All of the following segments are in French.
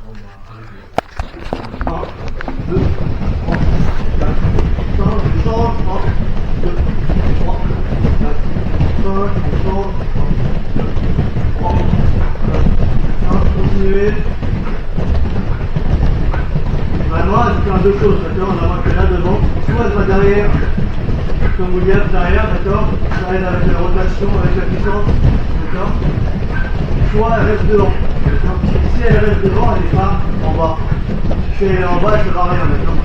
1, 2, 3, 4, 5, descends, 1, 2, 3, 4, 5, descends, 1, 2, 3, 4, 5, continuez. Vraiment, elle peut faire deux choses, d'accord? On va voir que là devant, soit elle va derrière, comme William derrière, d'accord? Ça aide avec la rotation, avec la puissance, d'accord? Soit elle reste devant, d'accord? Si elle reste devant, elle n'est pas en bas. Si elle est en bas, elle ne fera rien, d'accord?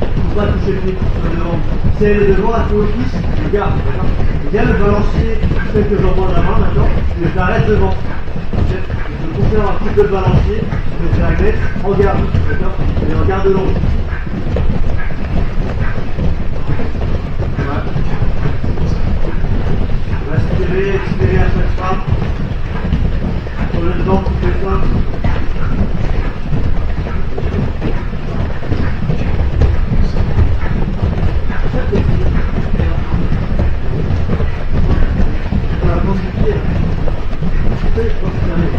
Il ne faut pas toucher le pied sur le devant. Si elle est devant, elle fait au fils, je garde, d'accord? Il y a le balancier, tel que j'envoie la main, d'accord? Je l'arrête devant. Okay? Je conserve un petit peu de balancier, je vais la mettre en garde, d'accord? Et en garde longue. Respirer, expirer à chaque fois. Sur le temps, toutes les fois. On va prendre du pied. Je pense que c'est arrivé.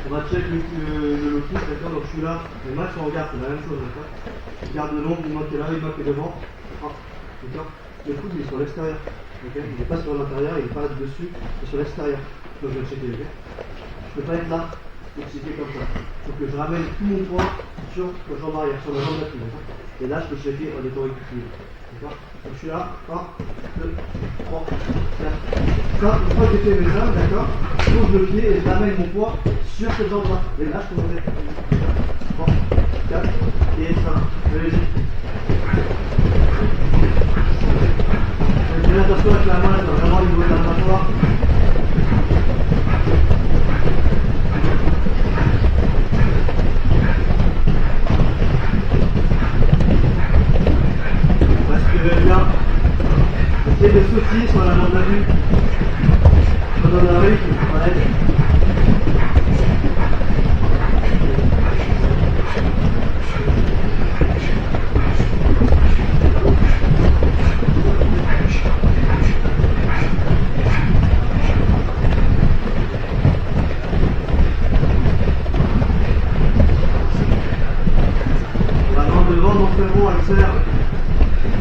On va check le locus, d'accord? Donc je suis là, les mains sont en garde, c'est la même chose, d'accord? Je garde le long, une main qui est là, une main qui est devant. Ah, d'accord? Le coude il est sur l'extérieur, ok? Il n'est pas sur l'intérieur, il n'est pas dessus, il est sur l'extérieur. Donc je vais checker, ok? Je ne peux pas être là et checker comme ça. Il faut que je ramène tout mon poids sur la jambe arrière, sur la jambe d'appui, d'accord? Et là je peux checker en étant équilibré. D'accord? Donc je suis là, 1, 2, 3, 4. Ça, une fois que j'ai fait mes jambes, d'accord, je pose le pied et je ramène mon poids sur cette jambe-là. Et là, je peux monter. 3, 4 et 5. Allez-y. Faites bien attention avec la main, c'est vraiment le niveau de la mâchoire. Respirez bien. Essayez de sautiller sur la jambe d'appui. Quand on arrive, on aide. Vraiment devant mon frérot, elle sert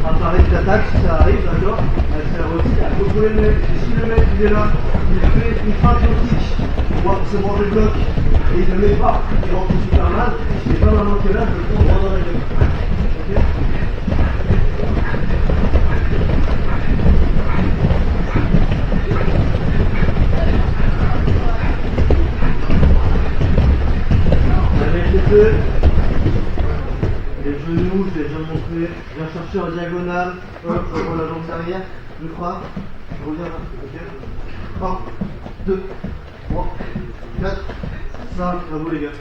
à parler d'attaque si ça arrive, d'accord? Elle sert aussi à contrôler le mec. Et si le mec il est là, il fait une feinte nautique, on voit forcément le bloc, et il ne le met pas, il rentre super mal, il n'est pas vraiment que là, je le prends droit dans la gueule. Ok? Avec les deux, les genoux, je l'ai déjà montré, je viens chercher en diagonale, hop, je prends la jambe derrière, je frappe, je reviens là, ok? 1, 2, 3, 4, 5, à vous les gars.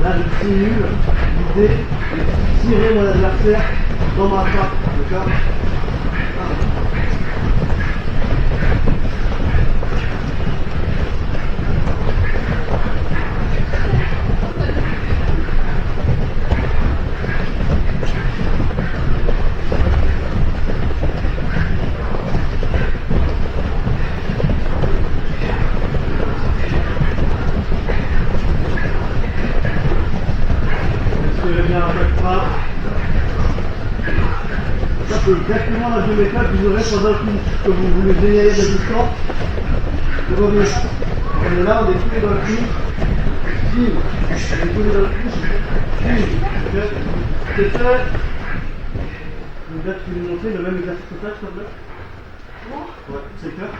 Là je simule l'idée de tirer mon adversaire dans ma frappe, d'accord? Ça c'est exactement la même étape que vous aurez pendant que vous voulez dégager de la distance. De revenir. On est là, on est tous les dans le cul. Vive. On est tous les dans le cul. Vive. Ok. C'est fait. Le gars qui nous montrer le même exercice que ça, s'il te plaît. Ouais, c'est fait.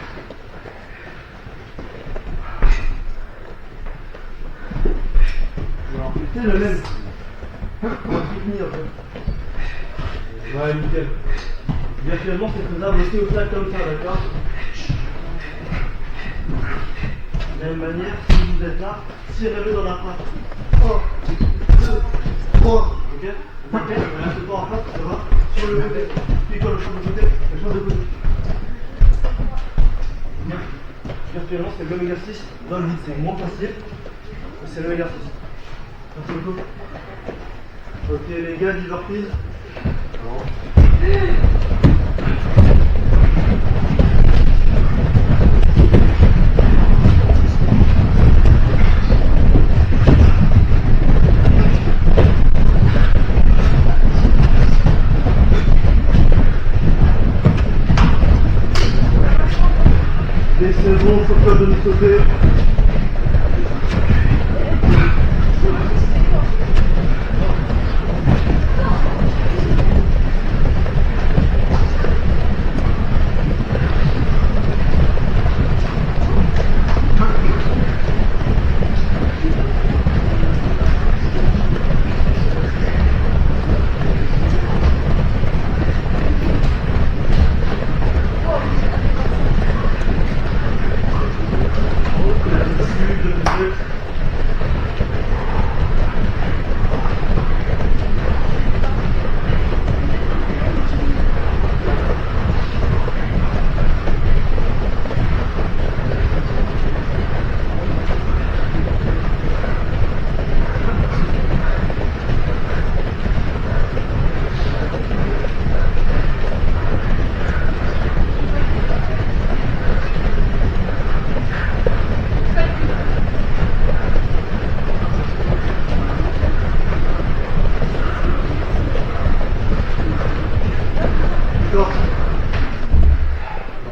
Alors, c'est le même. On va soutenir un peu. Ouais, nickel. Virtuellement, c'est faisable aussi au sac comme ça, d'accord? De la même manière, si vous êtes là, tirez-le dans la frappe. 1, 2, 3. Ok? Ok? Reste pas en face, ça va? Sur le côté. Puis quand le change de côté, le change de côté. Bien. Virtuellement, c'est le même exercice. Dans le vide, c'est moins facile, mais c'est le même exercice. Merci beaucoup. Ok les gars, 10 reprises. Et c'est bon, faut pas de sauter.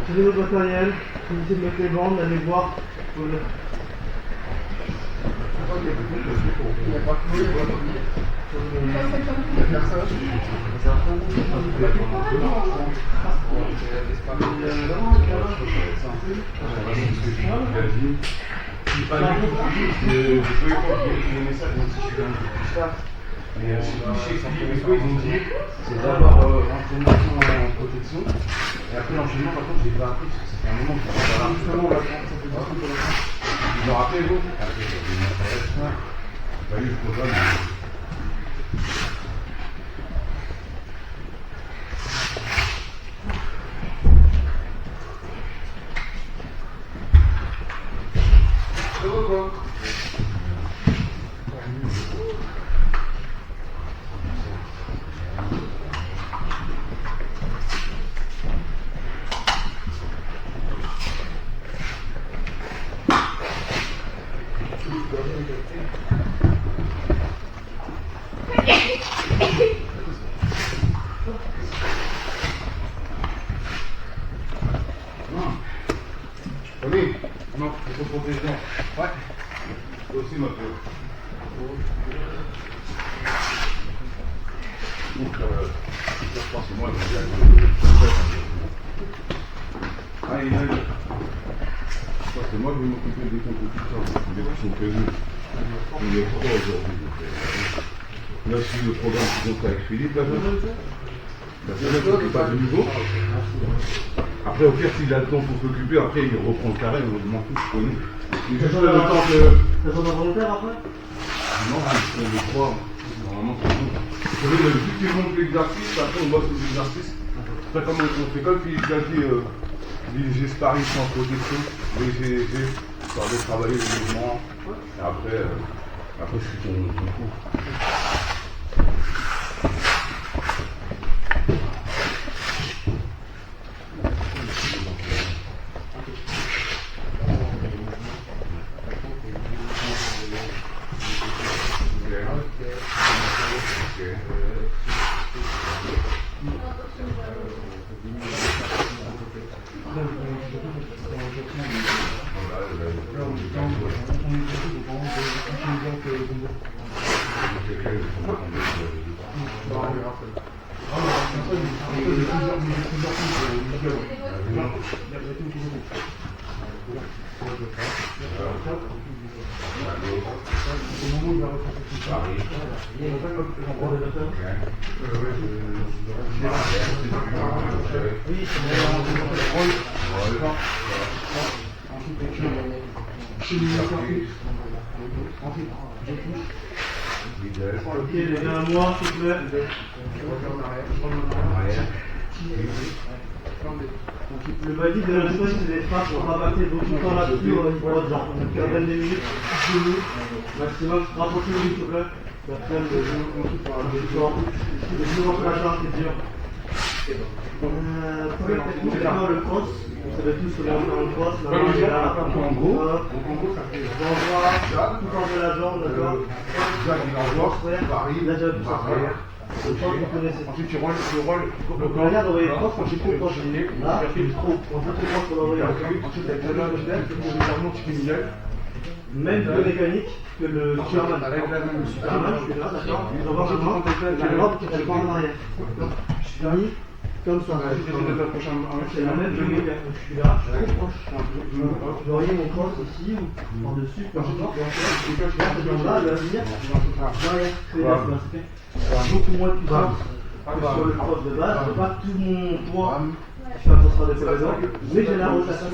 Prenez votre matériel, finissez de mettre les bandes, allez voir. Mais ils ont dit c'est d'abord l'entraînement en protection et après l'enchaînement. Par contre, j'ai pas appris parce que ça fait un moment que je suis pas là. Justement, on va prendre. Vous me rappelez, vous? Après, il m'intéresse. Pas eu le programme. C'est bon, quoi? Oui, non, il faut protéger. Ouais. Toi aussi, ma peau. Donc, je pense que moi, je vais ah, il a c'est moi qui vais m'occuper des compétitions. Les gens sont prévenus. On est trois aujourd'hui. Là, je suis le programme qui compte avec Philippe, là, la semaine qui est pas de nouveau. Après, au pire, s'il a le temps pour s'occuper, après, il reprend le carré, on m'en fout, je connais. Mais juste le temps que. Ça sera volontaire après? Non, on le croit. Normalement, c'est bon. Vous savez, vu qu'il monte l'exercice, après, on voit ces exercices. C'est comme on fait comme Philippe l'a dit, léger sparring sans protection, léger, histoire de travailler le mouvement. Et après, je suis ton coup. Ok, les gars, à moi, s'il te plaît. Le valide de la chose, c'est des frappes pour rabattre beaucoup de temps là-dessus, on a dit droit, genre une quinzaine de minutes, 10 minutes, maximum. Rapprochez-vous, s'il te plaît. D'après le support, le support sur la jambe, c'est dur. Première technique, c'est d'abord le cross. Vous savez tous comment faire un cross. La main est là, en gros. J'envoie tout en de la jambe, d'accord. Là, j'avais plus à faire. Je pense que vous connaissez. Ensuite, tu rolles Donc, on regarde envoyer le cross quand j'ai trop proche. Là, je suis trop. On fait trop proche pour l'envoyer. ensuite, avec la main, tu fais milieu. Même plus mécanique que le Superman. Avec la main, le Superman, je suis là, d'accord. J'envoie ma main, la robe qui est en arrière. Je suis mis comme ça. C'est la même chose. Je suis là, trop proche. Je vais envoyer mon cross ici ou par-dessus, peu importe. Là, je vais venir derrière. Beaucoup moins de puissance que sur le cross de base. Je n'ai pas tout mon poids. Je fais attention à des présents. Mais j'ai la rotation.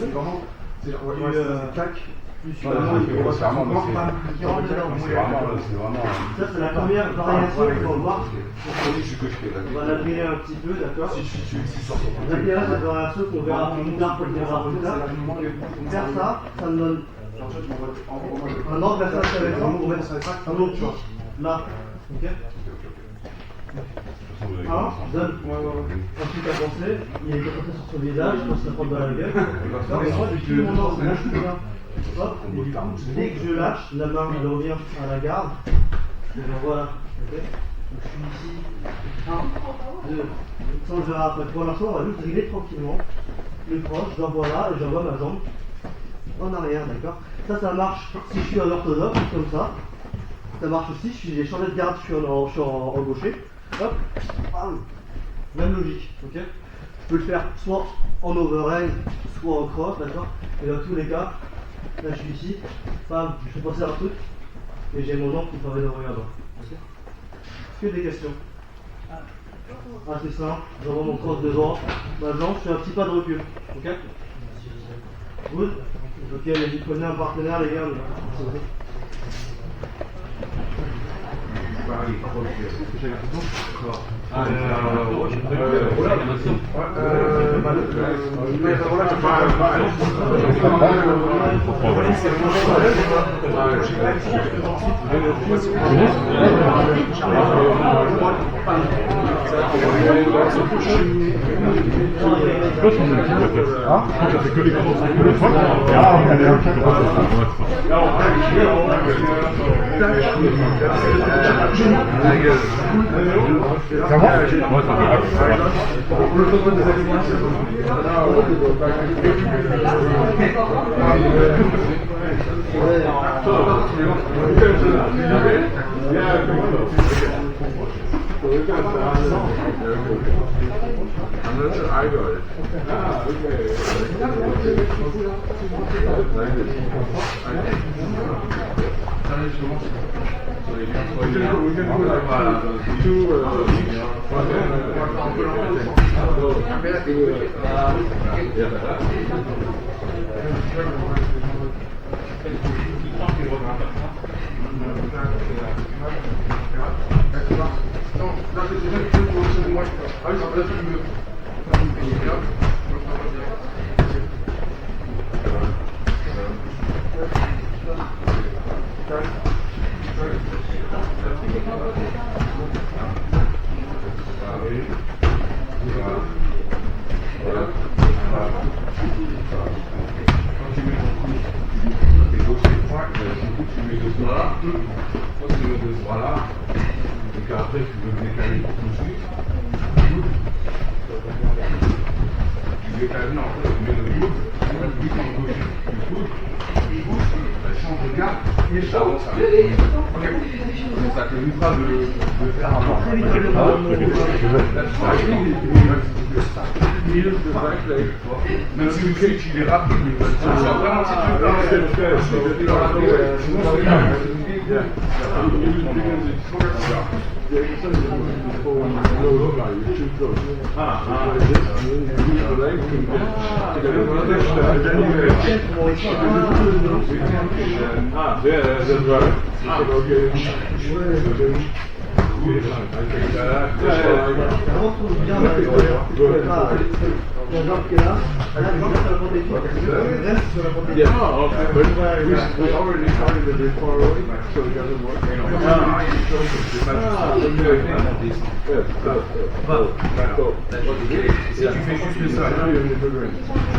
C'est vraiment. Ça, c'est la première variation qu'on va voir. On va l'agréer un petit peu, d'accord. L'intérêt de cette variation qu'on verra plus tard pour le verra plus tard. Faire ça, ça me donne un angle assez intéressant pour mettre un autre chose. Là. Ok. Donne un truc à penser. Il est concentré sur son visage, je pense que ça prend dans la gueule. D'accord. Et moi, je suis mon angle, là, je suis bien. Hop, et du coup, dès que je lâche, la main elle revient à la garde. Et bien voilà. Okay. Donc je suis ici. 1, 2. Ça on le verra après. Pour l'instant, on va juste régler tranquillement le croche. J'envoie là et j'envoie ma jambe en arrière, d'accord. Ça marche si je suis en orthodoxe, comme ça. Ça marche aussi si j'ai changé de garde, je suis en gaucher. Hop, même logique, ok. Je peux le faire soit en overhand, soit en cross, d'accord. Et dans tous les cas, là je suis ici, bam, je fais passer un truc, et j'ai mon jambe qui travaille d'envoyer là-bas. Okay. Est-ce que des questions? Assez simple, j'envoie mon cross devant, ma jambe, je fais un petit pas de recul. Ok. Good. Ok, mais vous prenez un partenaire les gars. Ça va? Ouais, ça Même si le cake il est rapide, vraiment si On retrouve bien là, la jambe qui est là, la jambe sur la protection, reste sur la protection. We already started a bit far away, so it doesn't work. Si tu fais juste le sol,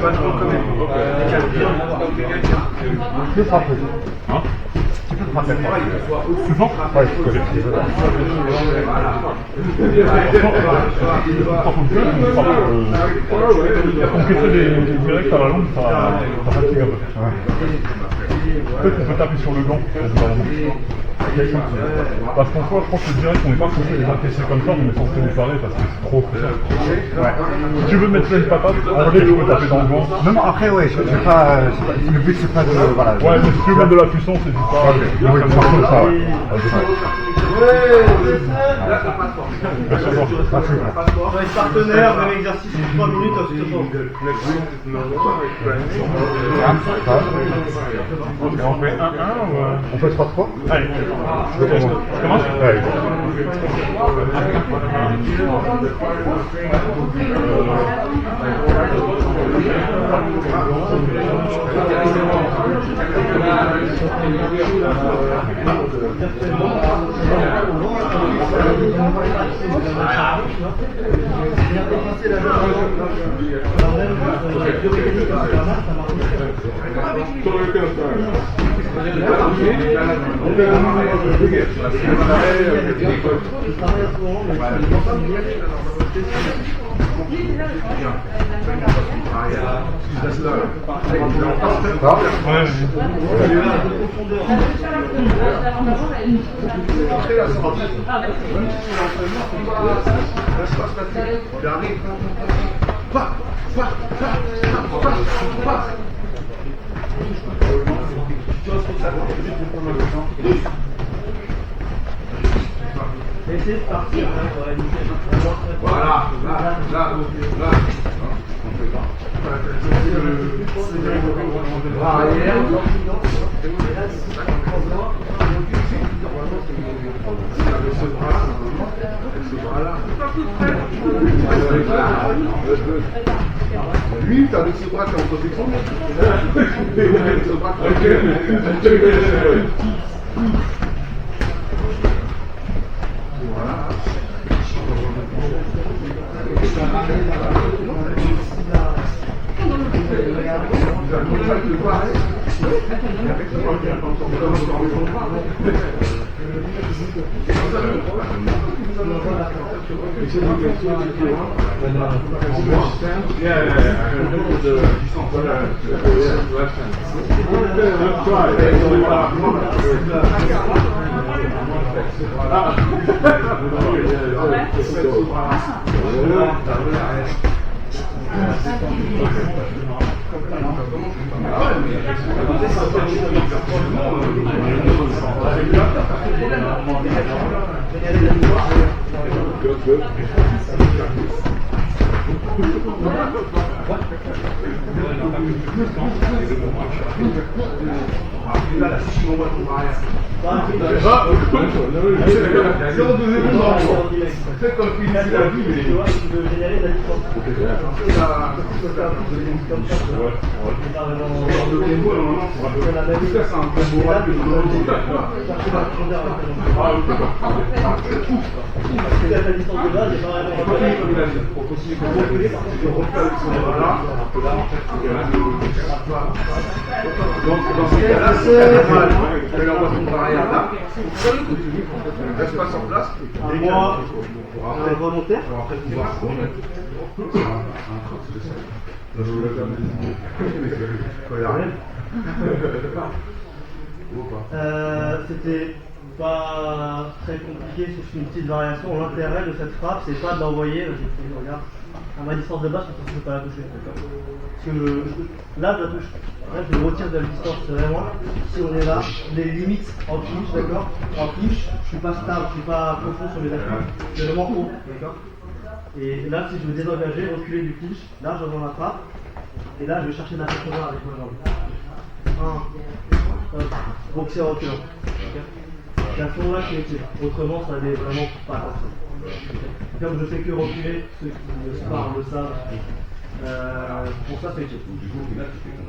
Pas trop quand même. Tu peux frapper. Hein? Tu peux frapper. Souvent? Ouais, je connais. Encaisser des directs à la longue, ça fatigue un peu. Peut-être qu'on peut taper sur le gant. Parce qu'en soi, je pense que le direct, on n'est pas censé les encaisser comme ça, on est censé les parer parce que c'est trop puissant. Ouais. Si tu veux mettre plein de patates, en vrai, tu peux taper dans le gant. Non, non, après, ouais, le but c'est pas de. Voilà. Ouais, mais si tu veux mettre de la puissance, c'est du pas. Oui, par contre, ça, ouais. On va être partenaire, même exercice, 3 minutes, à ce moment. Et on fait 1-1 ou... On fait 3-3. Allez, je commence. Allez. Essayez de partir, Voilà, là. Lui, t'as de ce bras qui est en protection. C'est comme il a la vie, mais donc dans ce cas-là, c'est la voie arrière là. Reste pas sur place. Et moi, volontaire. C'était pas très compliqué, sauf une petite variation. L'intérêt de cette frappe, c'est pas de l'envoyer. Regarde, à ma distance de base, je ne peux pas la toucher. Parce que là, je la touche. Là, je le retire de la distance. C'est vraiment, si on est là, les limites en clinch, d'accord. En clinch, je suis pas stable, je suis pas profond sur mes appuis. C'est vraiment haut, d'accord. Et là, si je veux désengager, reculer du clinch, là, je rejoins la frappe. Et là, je vais chercher la profondeur avec ma jambe. Boxer en reculant. Okay. C'est à ce moment-là que je fais. Autrement, ça n'est vraiment pas attention. Comme je fais que reculer, ceux qui me parlent le savent. Pour ça, c'est check.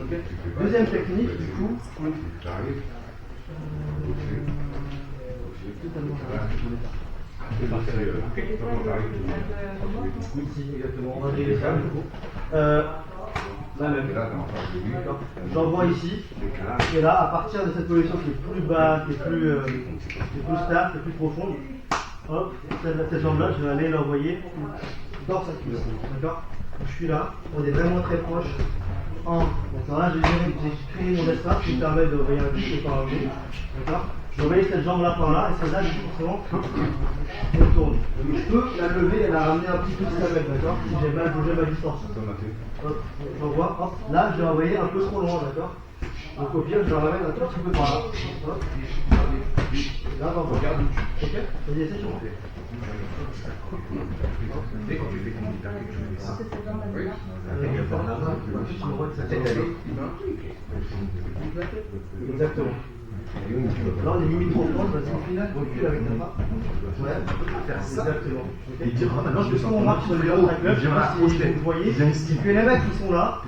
Okay. Deuxième technique, du coup. Totalement. Exactement, on va régler ça du coup. Là même. J'envoie ici. Et là, à partir de cette position qui est plus basse, qui est plus stable, qui est plus profonde, hop, cette jambe-là, je vais aller l'envoyer dans sa cuisse. D'accord? Je suis là, on est vraiment très proche. D'accord, là j'ai créé mon espace qui me permet de envoyer un coup et par un coup. D'accord? Je vais envoyer cette jambe-là par là, et celle-là, du coup, forcément, je tourne. Je peux la lever et la ramener un petit peu si ça m'aide, d'accord? Si j'ai mal bougé ma distance. Hop, j'envoie, hop, là je vais envoyer un peu trop loin, d'accord? Donc au pire, je la ramène un tout petit peu par là. Hop. Là, j'envoie. Ok? Vas-y, essaye sur moi. Exactement. Là on est limite trop proche, parce qu'au final, recule avec ta main. Ouais, exactement. Et dire, maintenant je descends. On marche sur le bureau, je sais pas si vous voyez, que les mecs qui sont là,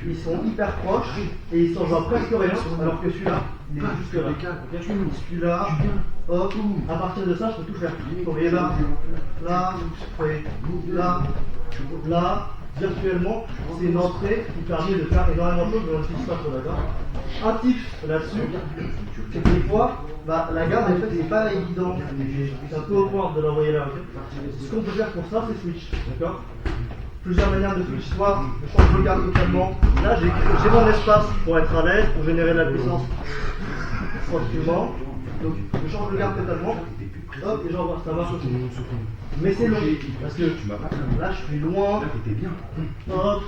ils sont hyper proches et ils sont genre presque rien, alors que celui-là, il est juste là. Celui-là, hop, à partir de ça, je peux tout faire. Vous voyez là, là, là, virtuellement, c'est une entrée qui permet de faire énormément de choses dans le système, d'accord? Un tip là-dessus, c'est que des fois, la garde en fait c'est pas évident, c'est un peu au point de l'envoyer là. Okay, ce qu'on peut faire pour ça, c'est switch, d'accord? Plusieurs manières de switch, soit je change de garde totalement. Là j'ai mon espace pour être à l'aise, pour générer de la puissance tranquillement. Donc je change de garde totalement, hop, et j'envoie, ça marche aussi. Mais c'est long, parce que là je suis loin, hop,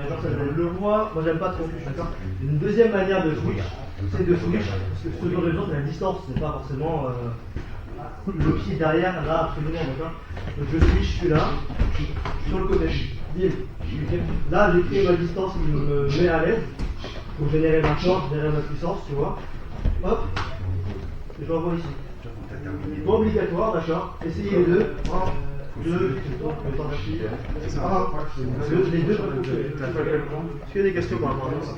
genre ça je le vois, moi j'aime pas trop switch, d'accord? Une deuxième manière de switch, c'est de switch, parce que ce dont j'ai besoin c'est la distance, c'est pas forcément le pied derrière, là absolument, d'accord? Donc je switch, je suis là, je suis sur le côté, là j'ai créé ma distance qui me met à l'aise, pour générer ma force, générer ma puissance, tu vois, hop, et je l'envoie ici. Pas obligatoire, d'accord? Essayez les deux. 1, 2, le temps d'appuyer. 1, 2, les deux. Est-ce qu'il y a des questions par rapport à ça?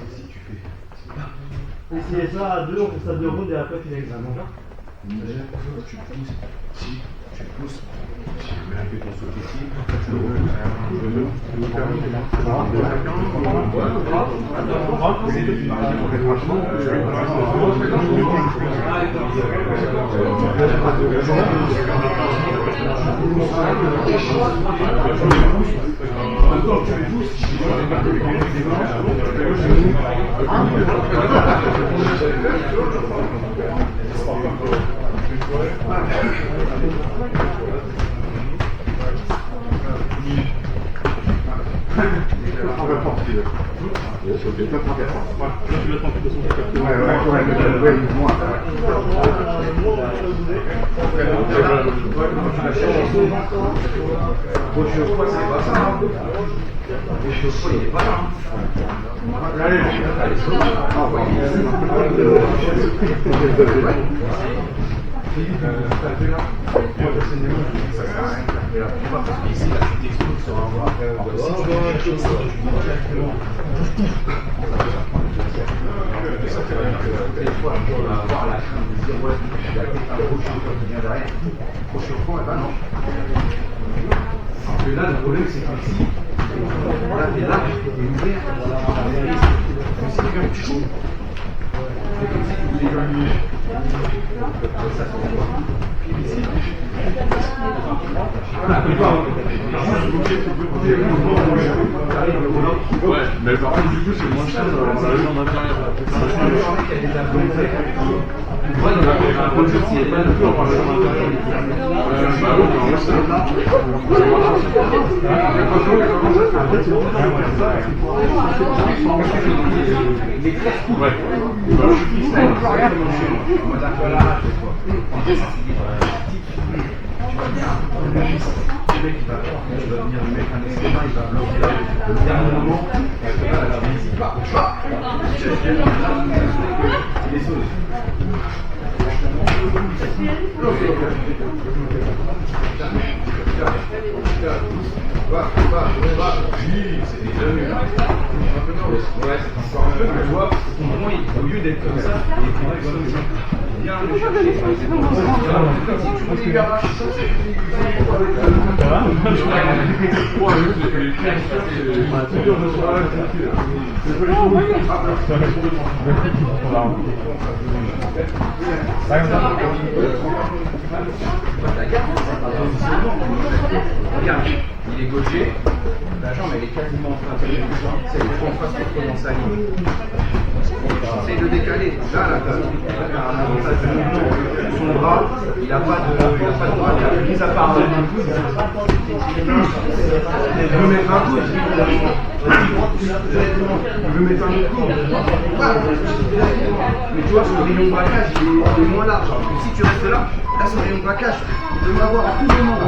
Essayez ça à 2, on fait ça 2 rounds et après finir l'examen. Tu pousses, tu mets un peu ton saut ici, tu le là, le problème, c'est que ici, là, t'es là, t'es ouvert, c'est comme chaud. C'est comme si tu voulais gagner. Ça, c'est bon. Puis ici, voilà, tu vois, ouais, mais par contre, du coup, c'est moins cher d'avoir la jambe intérieure. Ouais, il y a un projet qui est pas le plus en parlant de l'intérieur. Bah oui, mais en vrai, c'est là. Ouais. Le mec qui va venir lui mettre un escalade, il va bloquer le dernier moment, il est sauvé. Au lieu d'être comme ça, viens le chercher. Regarde, il est gaucher, la jambe elle est quasiment en train de faire c'est le fond en face pour commencer à ligne. Essaye de décaler. Là, un avantage de mouvement. Son bras, il n'a pas de bras, il a mis à part un coude. Il veut mettre un coude. Il veut mettre un autre coude. Mais tu vois, son rayon de braquage, il est moins large. Donc, si tu restes là, son rayon de braquage, il peut m'avoir à tout moment.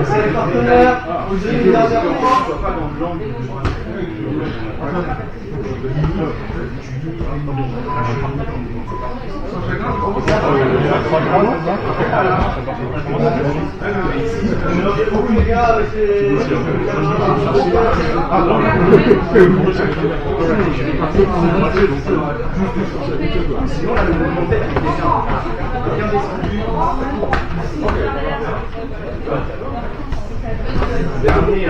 C'est les partenaires. Vous avez une dernière fois. Pas dans l'angle. Beaucoup les gars avec les... Sinon, là, le mouvement de tête, il est bien descendu. Dernier,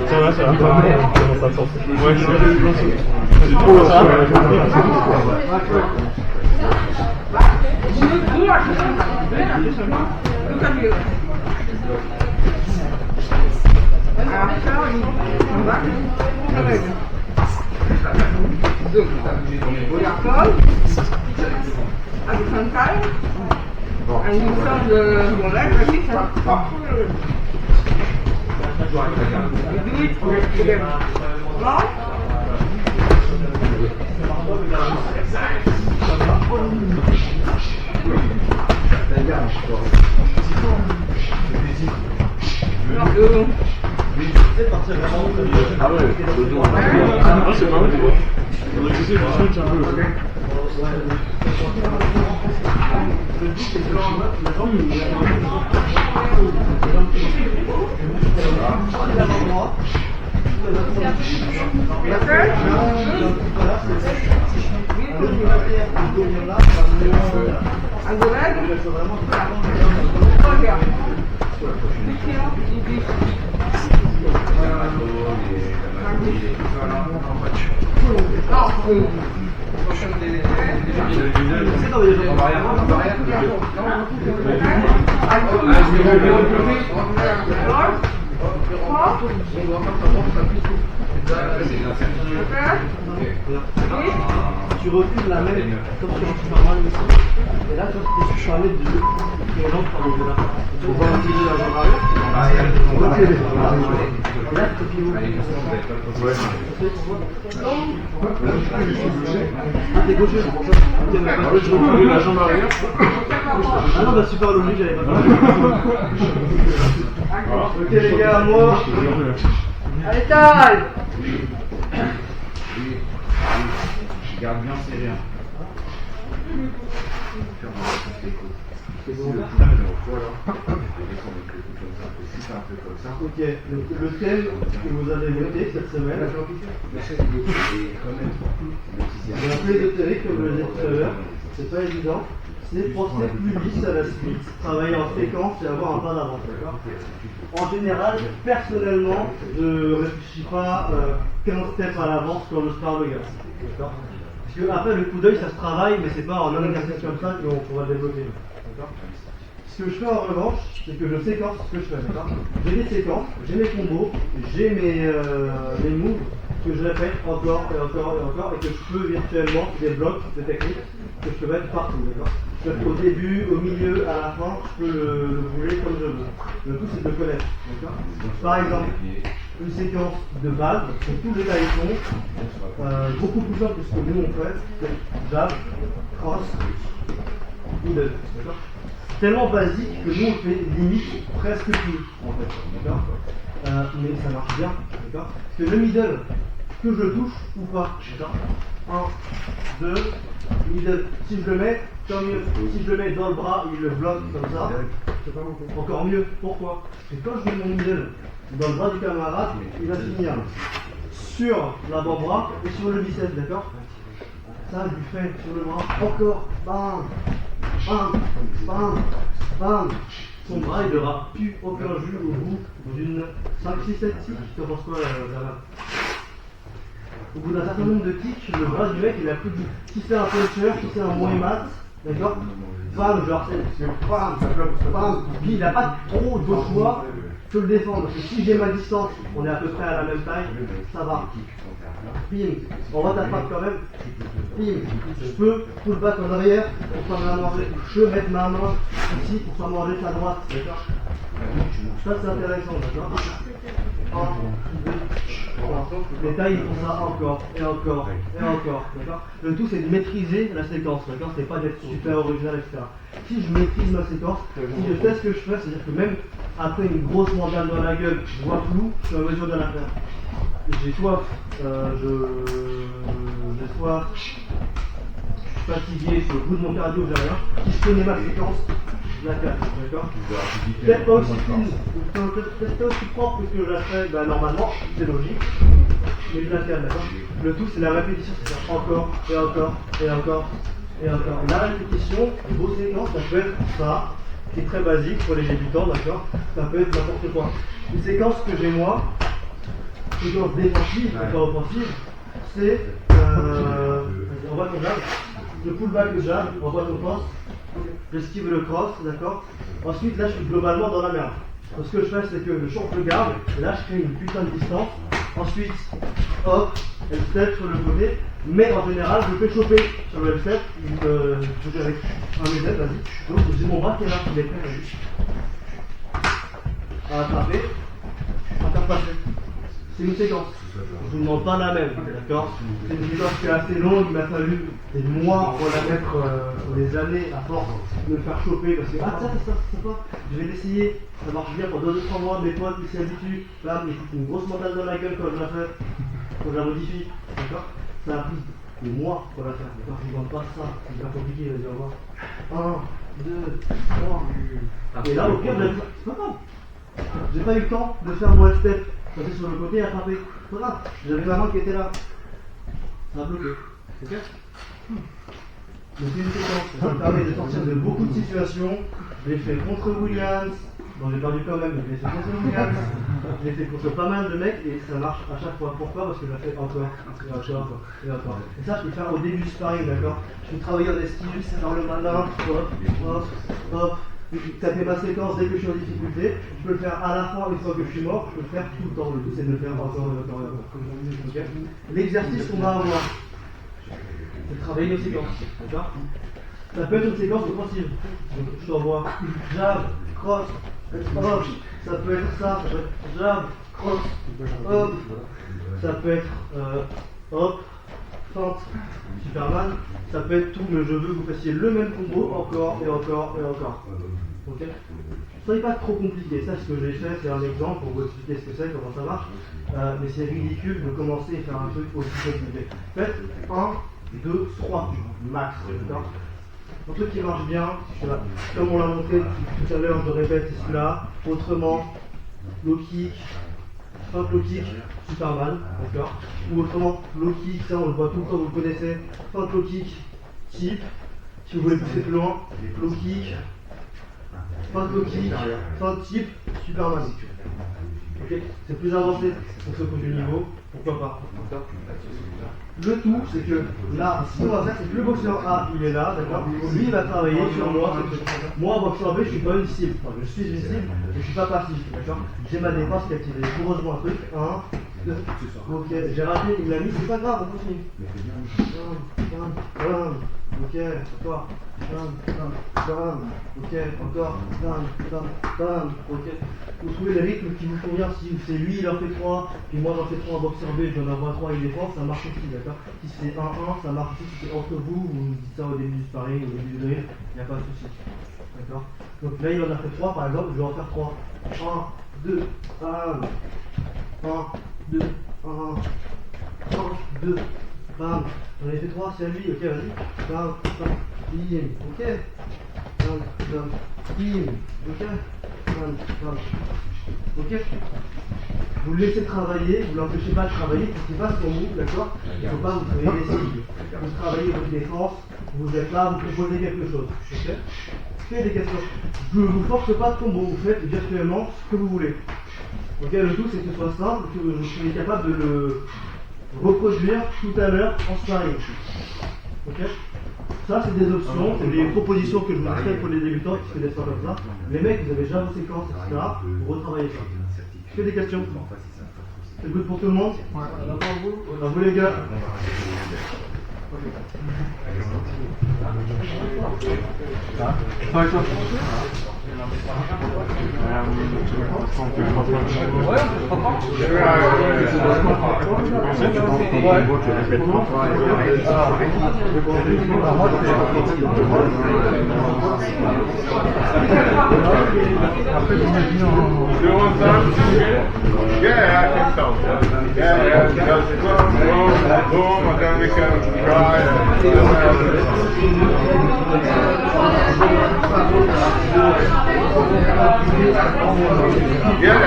Ça va, ça va. Ouais, c'est trop ça. C'est pas mal, tu vois. On a poussé, je switch un peu. Tu recules la main comme sur un Superman ici. Et là, tu es sur un mètre de et on entre par le là. On va utiliser la jambe arrière. On va tirer. Et là, tu te pieds Ah, t'es gaucher, c'est pour ça. Je recule la jambe arrière. Ah non, bah super logique, j'avais pas compris. Ok les gars, à moi. Allez, taille. Je garde bien serré. Ok, le thème que vous avez voté cette semaine, c'est un peu ésotérique comme je le disais tout à l'heure, c'est pas évident. c'est procéder plus lisse à la suite, travailler en fréquence et avoir un pas d'avance, d'accord? En général, personnellement, je ne réfléchis pas 15 steps à l'avance quand je parle de gars, d'accord? Parce que après, le coup d'œil, ça se travaille, mais c'est pas en un exercice comme ça qu'on va le développer, d'accord? Ce que je fais en revanche, c'est que je séquence ce que je fais, d'accord? J'ai des séquences, j'ai mes combos, j'ai mes moves que je répète encore et encore et encore et que je peux virtuellement, des blocs de techniques que je peux mettre partout, d'accord? Je peux être au début, au milieu, à la fin, je peux le bouger comme je veux. Le tout c'est de le connaître, d'accord? Par exemple, une séquence de base, pour tous les taillons, beaucoup plus simple que ce que nous on fait, c'est jab, cross, middle, d'accord? Tellement basique que nous on fait limite presque plus en fait, d'accord? Mais ça marche bien, d'accord? Parce que le middle, que je touche ou pas, d'accord? 1, 2, middle, si je le mets, tant mieux. Si je le mets dans le bras, il le bloque comme ça, encore mieux. Pourquoi? Parce que quand je mets mon middle dans le bras du camarade, il va finir sur l'avant-bras et sur le biceps, d'accord? Ça, je lui fais sur le bras, encore, bam, bam, bam, bam. Son bras, il n'aura plus aucun jus au bout d'une 5, 6, 7 ticks. Tu en penses quoi, Bernard? Au bout d'un certain nombre de ticks, le bras du mec, il a plus de jus. Si c'est un puncher, si c'est un moins mat, d'accord? Bam, genre, c'est bam, bam. Puis il n'a pas trop de choix que le défendre. Parce que si j'ai ma distance, on est à peu près à la même taille, ça va. Bim, on va t'attraper quand même. Bim, je peux pull back en arrière pour pas me manger. Je peux mettre ma main ici pour pas manger sa droite, d'accord? Ça c'est intéressant, d'accord? 1, 2, 3. Les tailles ils font ça encore, et encore, et encore, d'accord? Le tout c'est de maîtriser la séquence, d'accord? C'est pas d'être super original, etc. Si je maîtrise ma séquence, si je sais ce que je fais, c'est-à-dire que même après une grosse mandale dans la gueule, je vois flou, je suis en mesure de la faire. J'ai soif, j'ai soif, je suis fatigué, je suis au bout de mon cardio, j'ai rien. Si je connais ma séquence, je la casse, d'accord? Peut-être pas aussi clean, peut-être pas aussi propre que ce que je la fais, ben, normalement, c'est logique, mais je la casse, d'accord? Le tout c'est la répétition, c'est ça, encore, et encore, et encore, et encore. La répétition, vos séquences, ça peut être ça, qui est très basique pour les débutants, d'accord? Ça peut être n'importe quoi. Une séquence que j'ai moi, toujours défensive, pas offensive, c'est on voit ton jab, je pull back le jab, on voit ton cross, j'esquive le cross, d'accord? Ensuite là je suis globalement dans la merde. Donc, ce que je fais c'est que je chope le garde, et là je crée une putain de distance, ensuite hop, elle step sur le côté, mais en général je fais choper sur le step, je fais avec un médel, vas-y, donc j'ai mon bras qui est là, il est prêt, à attraper, à faire passer. C'est une séquence. Je ne vous demande pas la même, d'accord? C'est une séquence qui est assez longue, il m'a fallu des mois pour la mettre, des années à force de le faire choper parce que ah ça pas, je vais l'essayer, ça marche bien pour 2 ou 3 mois, mes potes ils s'y habituent, là il faut une grosse mandale dans la gueule quand je la fais, quand je la modifie, d'accord? Ça a pris des mois pour la faire, d'accord? Je ne demande pas ça, c'est bien compliqué, vas-y au revoir. 1, 2, 3. Et là au pire, c'est pas grave. J'ai pas eu le temps de faire mon step. Passer sur le côté et attraper. C'est pas grave, j'avais ma main qui était là. Ça a bloqué. Ok? Donc c'est une séquence, ça me permet de sortir de beaucoup de situations. Je l'ai fait contre Williams, bon j'ai perdu quand même, mais je l'ai fait contre Williams. Je l'ai fait contre pas mal de mecs et ça marche à chaque fois. Pourquoi? Parce que je la fais encore, et encore, et encore. Et ça je peux le faire au début du sparring, d'accord? Je peux travailler en estime, faire le malin, hop, hop, hop. Taper ma séquence dès que je suis en difficulté, je peux le faire à la fin une fois que je suis mort, je peux le faire tout le temps, le tout c'est de le faire encore et encore et encore. Okay. L'exercice qu'on va avoir, c'est de travailler nos séquences, d'accord? Ça peut être une séquence offensive, donc je t'envoie jab, cross, hop, ça peut être ça, ça peut être jab, cross, hop, ça peut être hop, feinte, Superman, ça peut être tout, mais je veux que vous fassiez le même combo encore et encore et encore. Ok? Soyez pas trop compliqué, ça ce que j'ai fait, c'est un exemple pour vous expliquer ce que c'est, comment ça marche, mais c'est ridicule de commencer à faire un truc aussi compliqué. Faites 1, 2, 3 max, d'accord? Un truc qui marche bien, comme on l'a montré tout à l'heure, je répète, c'est celui-là, autrement, low kick, front low kick, super mal, d'accord? Ou autrement, low kick, ça on le voit tout le temps, vous le connaissez, front low kick, type, Si vous voulez pousser plus loin, low kick, pas de low kick, fin de type, Superman. Ok, c'est plus avancé pour ceux qui ont du niveau, pourquoi pas. Le tout, c'est que là, ce qu'on va faire, c'est que le boxeur A, il est là, d'accord. Lui, il va travailler sur moi. Moi, boxeur B, je suis pas une cible. Enfin, je suis une cible, mais je suis pas passif, d'accord. J'ai ma défense qui est activée. Heureusement, un truc. 1, 2. Ok, j'ai raté, il l'a mis, c'est pas grave, on continue. Ok, encore. Ok, encore. Ok. Vous trouvez le rythme qui vous convient. Si c'est lui, il en fait 3, puis moi j'en fais 3 en boxeur B, je donne 3, il défend, ça marche aussi, d'accord. Si c'est 1-1, ça marche aussi. Si c'est entre vous, vous me dites ça au début du sparring, au début du drill, il n'y a pas de souci. D'accord. Donc là, il en a fait 3, par exemple, je vais en faire 3. 1, 2, 1, 2, 1, 2, bam. J'en ai fait 3, c'est à lui, ok, vas-y. Bam, bam, bim, ok. Bam, bam, bim, ok. Bam, bam. Ok. Vous le laissez travailler, vous ne l'empêchez pas de travailler pour qu'il fasse pour vous, d'accord. Il ne faut pas vous travailler les cibles. Vous travaillez votre défense, vous êtes là, vous proposez quelque chose. Ok. Faites des questions. Je ne vous force pas de combo, vous faites virtuellement ce que vous voulez. Ok, le tout c'est que ce soit simple, que je suis capable de le reproduire tout à l'heure en sparring. Ok. Ça c'est des options, c'est des propositions que je vous ferai pour les débutants qui se connaissent pas comme ça. Les mecs, vous avez déjà vos séquences, etc. Vous retravaillez ça. Que des questions. C'est good pour tout le monde. À vous les gars. Yeah, I think so. Yeah, just boom, and then we can try. Okay. Yeah,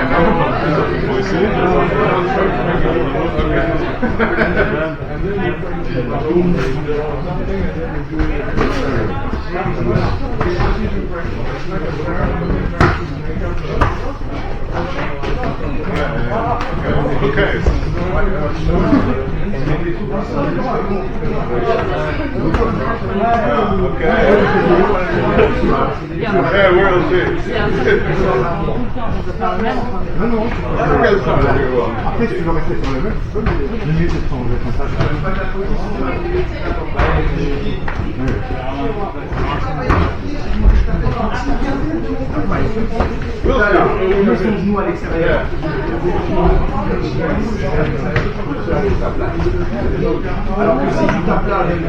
we'll see. Après, si tu veux rester sur le même, tu peux, mais le mieux c'est de changer comme ça. On met son genou à l'extérieur. Alors que si tu tapes là avec le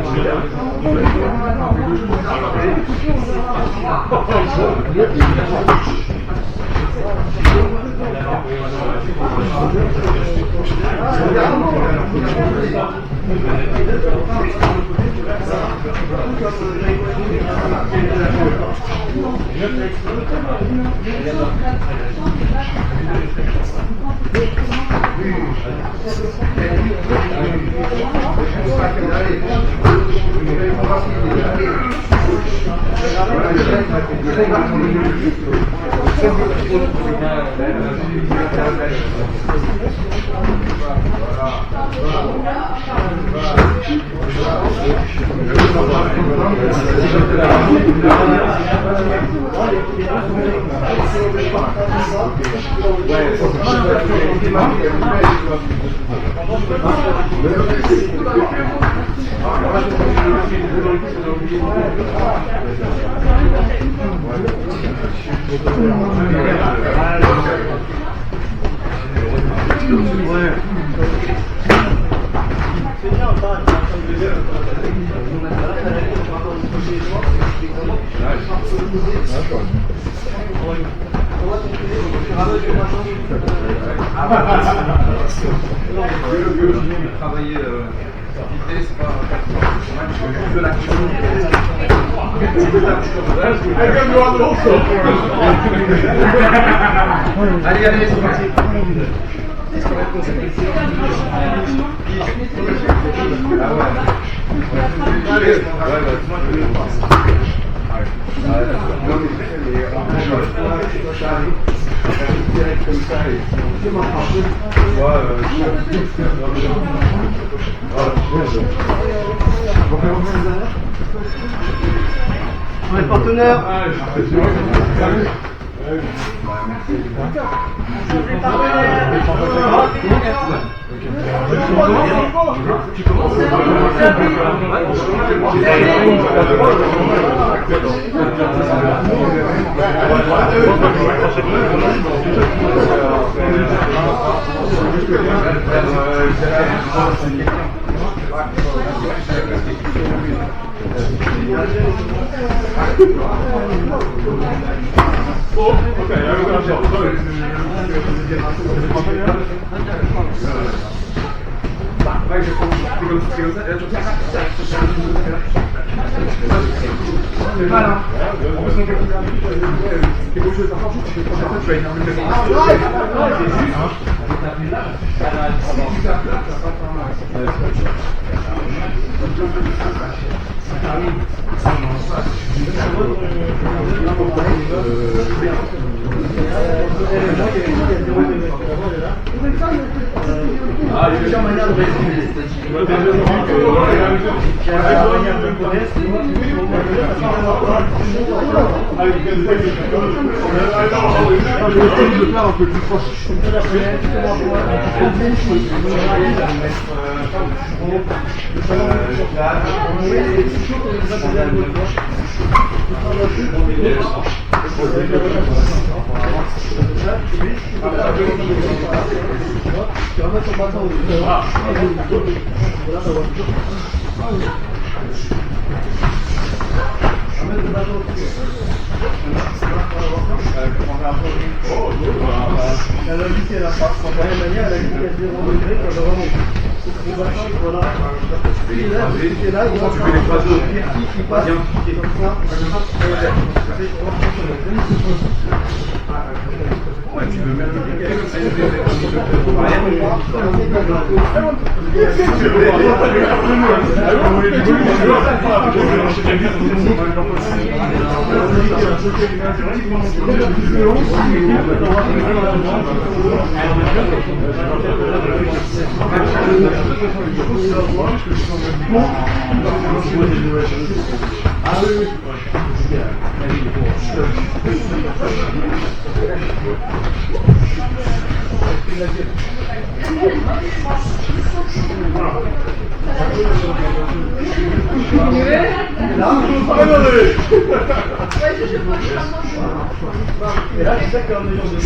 Travailler vitesse, c'est pas juste de l'action. Allez, allez, c'est parti. On est partenaires. Et là, c'est ça qui est en mesure de...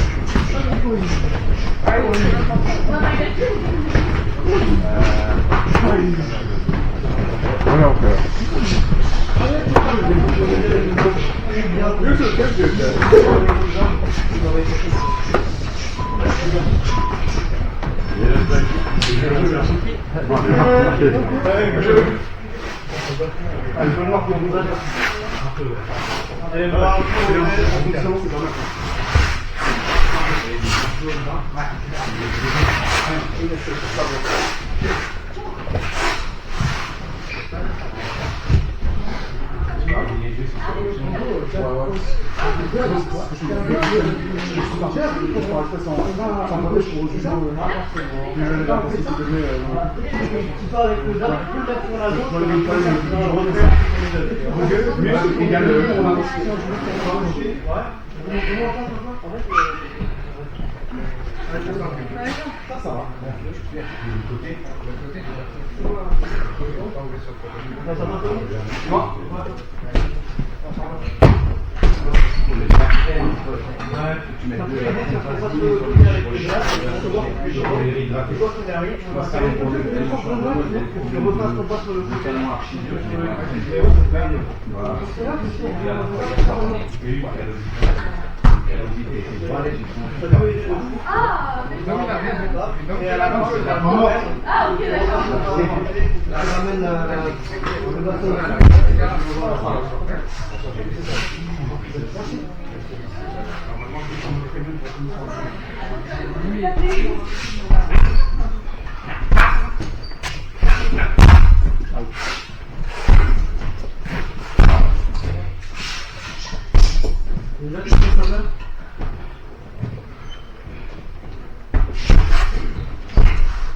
Déjà, tu fais ça là?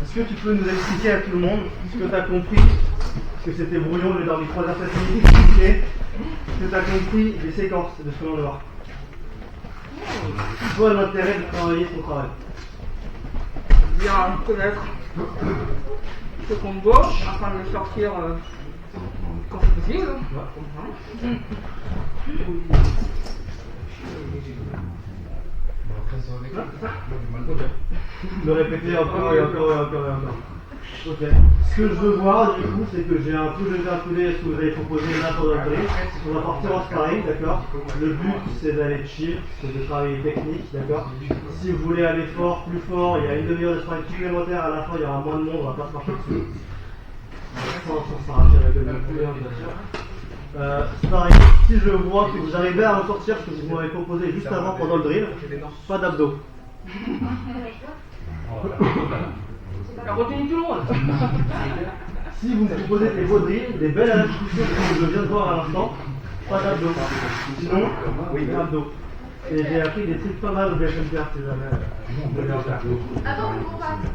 Est-ce que tu peux nous expliquer à tout le monde ce que tu as compris? Parce que c'était brouillon, j'ai dormi 3 heures cette nuit. Expliquer ce que tu as compris des séquences de ce que l'on va voir. C'est quoi l'intérêt de travailler son travail? Bien connaître ce combo afin de le sortir quand c'est possible. Le répéter encore et encore et encore et encore. Ok. Ce que je veux voir du coup, c'est que j'ai un peu jeté un coup d'œil à ce que vous avez proposé là pour notre drill. On va partir en sparring, d'accord. Le but c'est d'aller chill, c'est de travailler technique, d'accord. Si vous voulez aller fort, plus fort, il y a une demi-heure de sparring supplémentaire, à la fin il y aura moins de monde, on va pas se marcher dessus. Sans s'arracher la gueule de couille, bien sûr. Sparring, si je vois que vous arrivez à ressortir ce que vous m'avez proposé juste avant pendant le drill, pas d'abdos. La retenue tout le monde. Si vous me proposez des beaux drills, des belles institutions que je viens de voir à l'instant, pas d'abdos. Sinon, oui, abdos. Et j'ai appris des trucs pas mal au BFMPR si jamais. Attends, on va contacter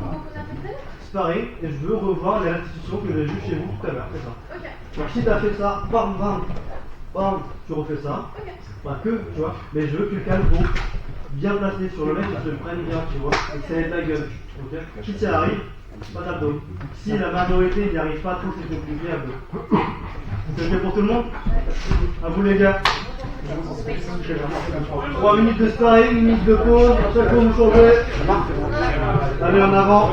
comment vous appelez? Sparring, et je veux revoir les restitutions que j'ai vues chez vous tout à l'heure, c'est ça. Ok. Donc si tu as fait ça, bam, bam, bam, tu refais ça. Ok. Pas que, tu vois, mais je veux que le calme pour bien placé sur le mec et se le prenne bien, tu vois, et que ça aide la gueule. Ok. Si ça arrive, pas d'abdos. Si la majorité n'y arrive pas trop, c'est compliqué, abdos. C'est ok pour tout le monde? À vous les gars. 3 minutes de sparring, 1 minute de pause, à chaque fois vous changez. Allez en avant.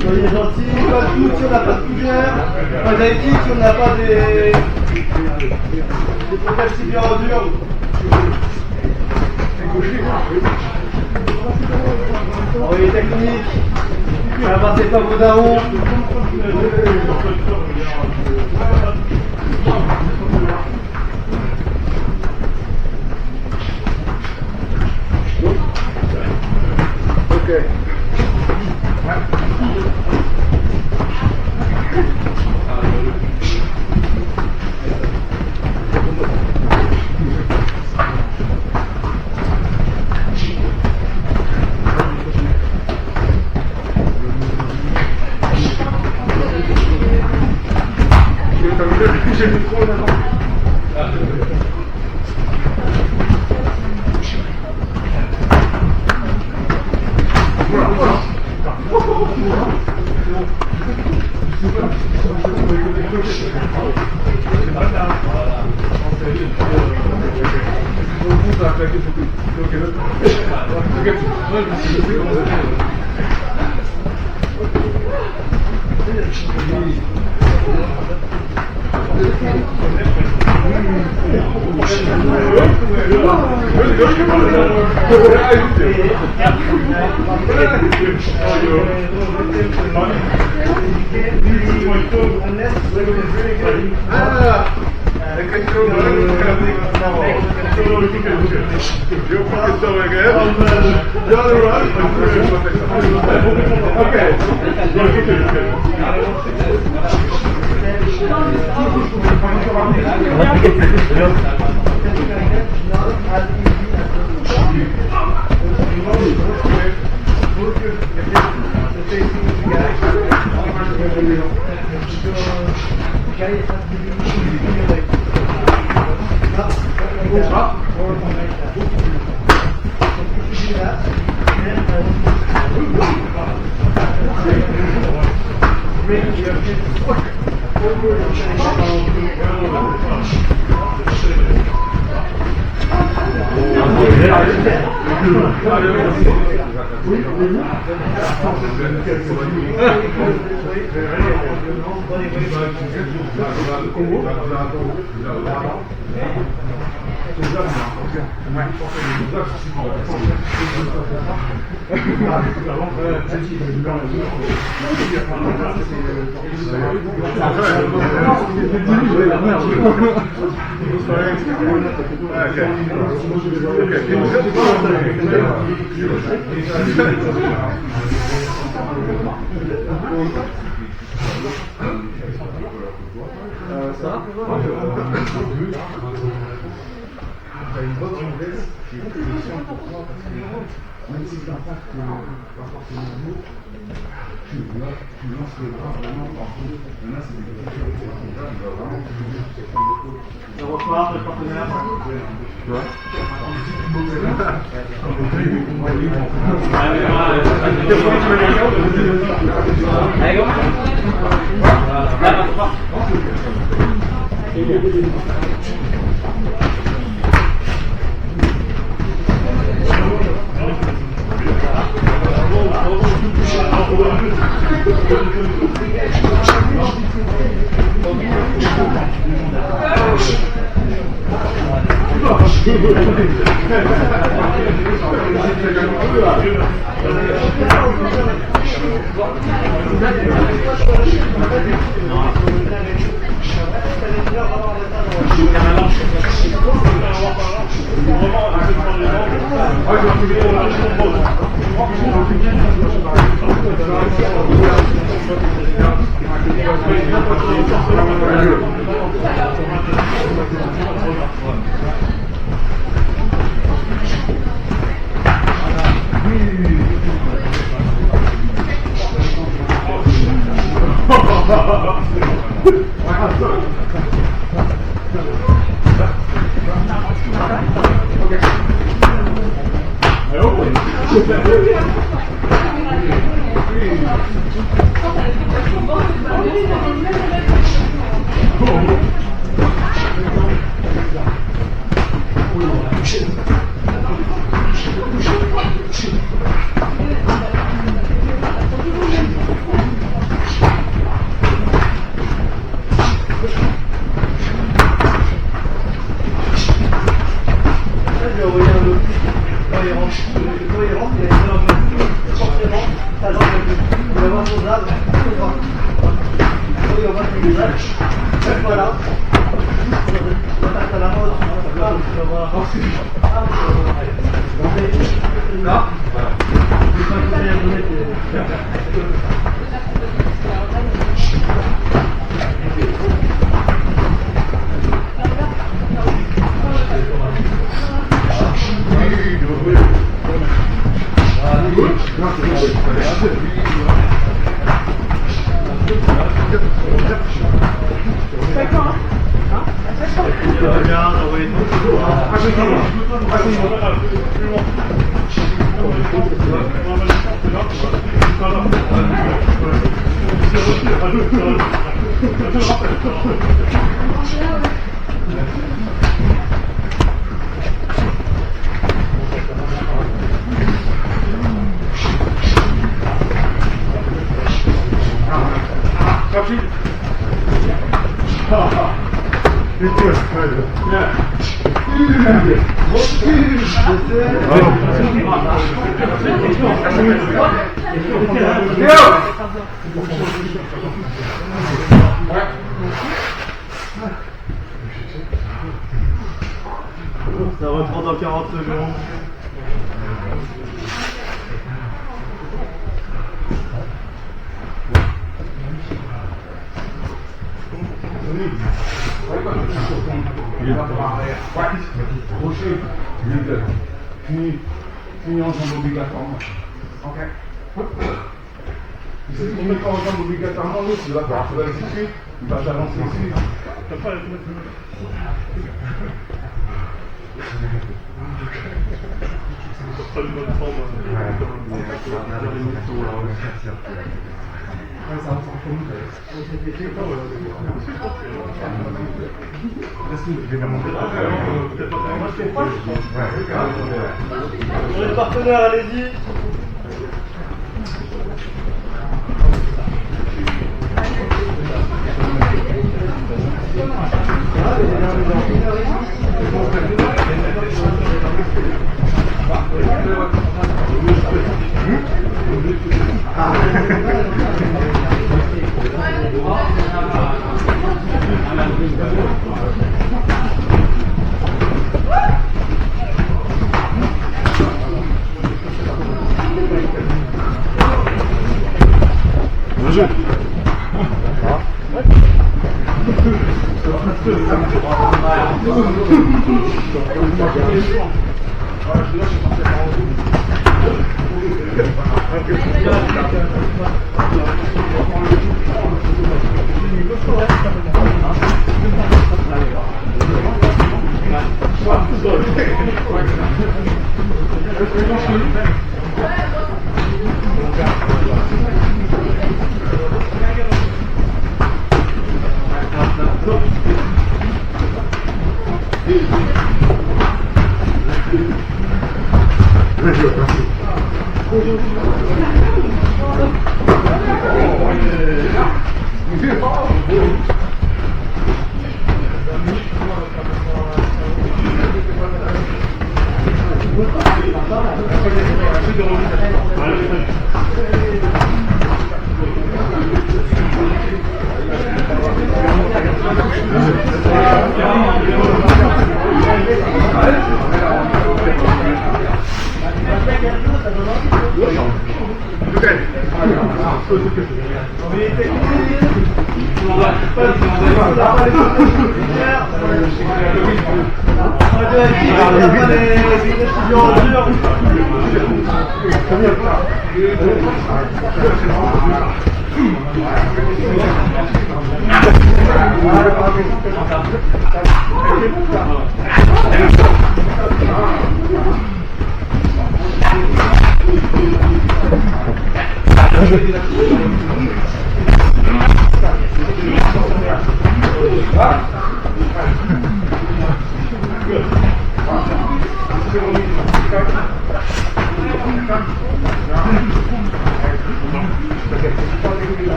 Soyez gentils, pas de coude si on n'a pas de couverts, pas d'équipe si on n'a pas des protèges si bien en dur. Envoyez technique, n'avancez pas vos darons. Ok. Bonsoir, le partenaire. Voilà. Ça reprend dans 40 secondes. Fini ensemble obligatoirement. Ok. Si on met pas ensemble obligatoirement, l'autre, il va faire un ici, il va s'avancer ici. Les partenaires, allez-y.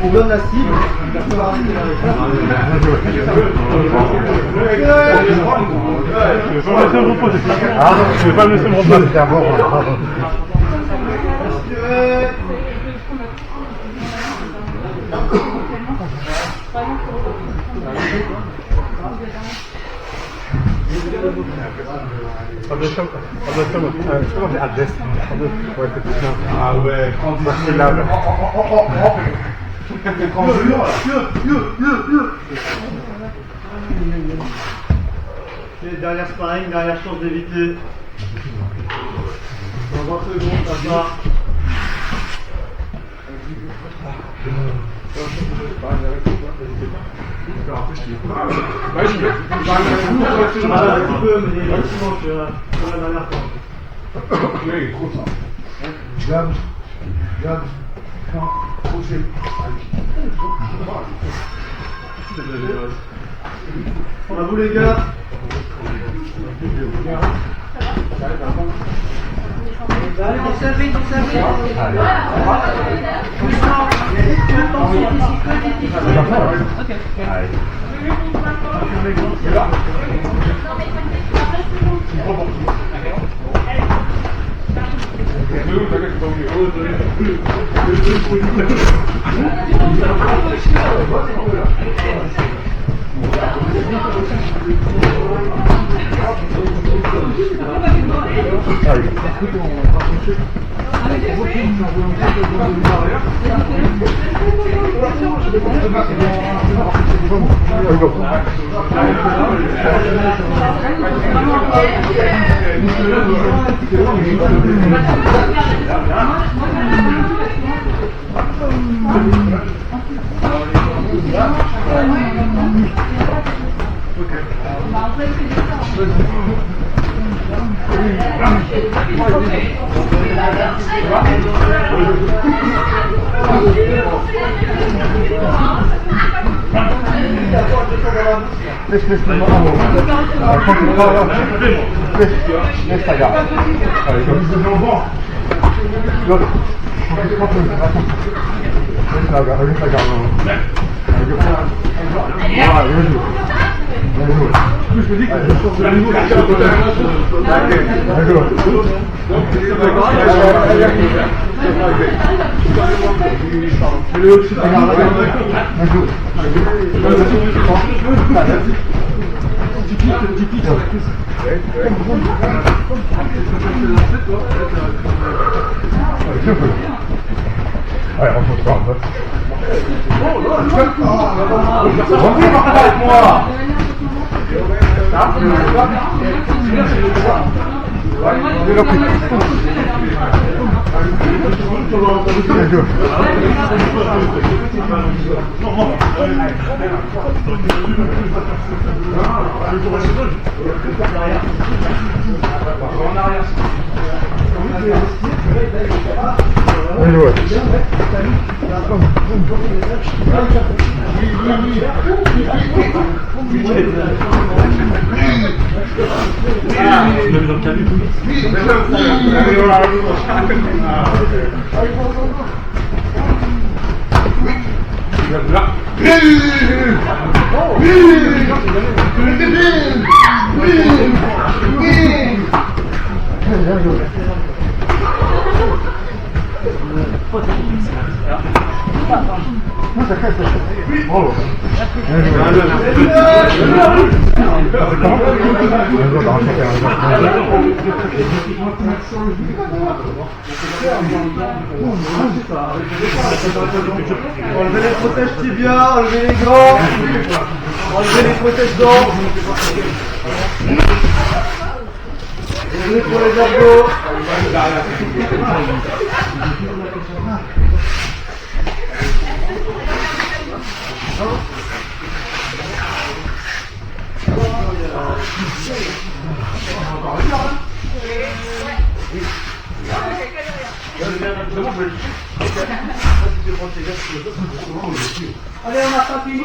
On donne la cible. Ah, je vais pas me laisser me reposer. Ah ouais, Derrière sparring, derrière chance d'éviter. Dans 20 secondes, ça va. Un petit peu, mais effectivement, je suis la dernière fois. Garde, garde, crochet. À vous les gars. Allez, conservez. Laisse ta garde. Allez, comme ça. L'autre. Laisse la garde. Laisse la garde. Voilà, bien joué. Bien joué. Je me dis que je sors de la niveau. Bien allez, rentre-toi un peu. Revenez avec moi. Enlevez les protèges tibia, enlevez les gants, enlevez les protèges dents. Désolé pour les abdos. Allez, on n'a pas fini.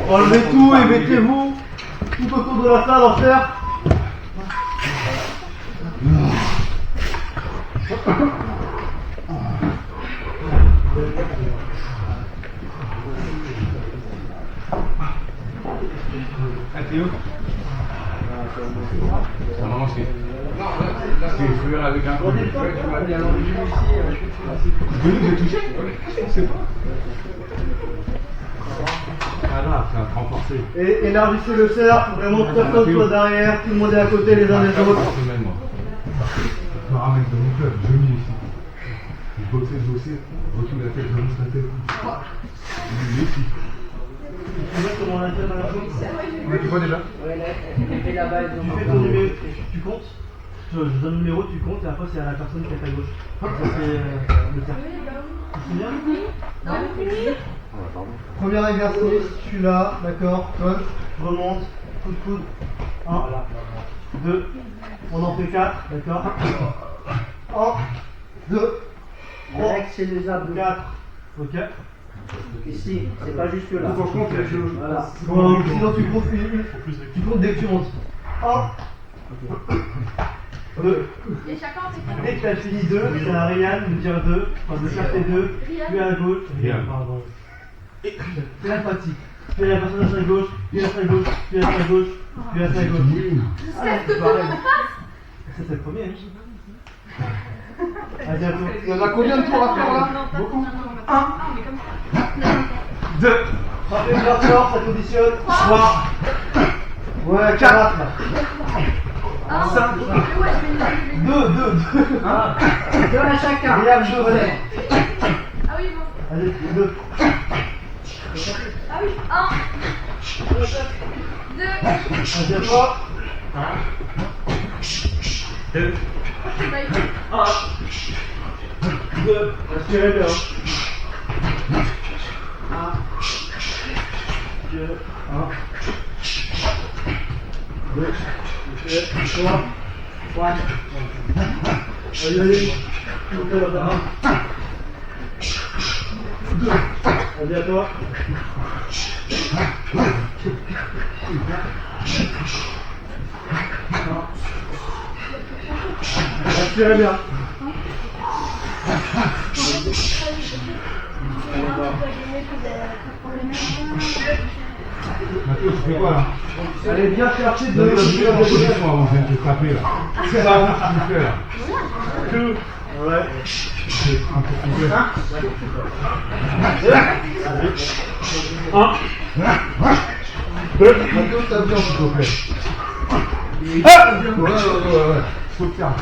Enlevez tout et mettez-vous tout autour de la salle en cercle. Avec un coup de fouet, tu m'as bien enlevé ici. Voilà, c'est un renforcé. Et élargissez le cercle, vraiment que personne soit derrière, tout le monde est à côté les uns des autres. Je me ramène de mon club, je mis ici. Je bossais, retourne la tête, je lance la tête. Ici. Comment on a dit à la chose? On a dit quoi déjà? Tu fais ton numéro, tu comptes. Je donne le numéro, tu comptes et après c'est à la personne qui est à ta gauche. Ça c'est le cercle. Tu te souviens? Premier exercice, je suis là, d'accord, toi, je remonte, coup de coude. 1, 2, on en fait 4, d'accord. 1, 2, 3, c'est les abdos. 4, ok. Ici, c'est pas juste là. Voilà. Sinon tu comptes dès que tu montes. 1, 2. Et chacun fait Dès que tu as fini 2, c'est à Ryan de dire 2, enfin de faire tes 2, puis à la gauche. Pardon. Et fais la pratique. Fais la personne à sa gauche, puis à sa gauche, puis à sa gauche, puis à sa gauche. C'est pareil. Ça c'est le premier. À bientôt. Il y en a combien de tours à faire là? Beaucoup. 1. Mais comme ça. 2. Frappez bien fort, ça conditionne. 3. Ouais, 4 là. 5. 2. 2 à chacun. Regarde, 2, allez. Ah oui, bon. Allez, 2. Ah oui, 1. 2. Deuxième fois. 2. 2. Respirez bien. 1. 2. 3. Allez, allez. Montez là-bas. 2. Allez, à toi. Respirez bien. Mathieu, tu fais quoi là? Allez bien chercher de Donne-le plus en position avant de te frapper là. C'est ça, ce que tu fais là. 2. Ouais. C'est un peu complet. 1. 2. Mathieu, t'as bien s'il te plaît. Ouais. Faut te faire.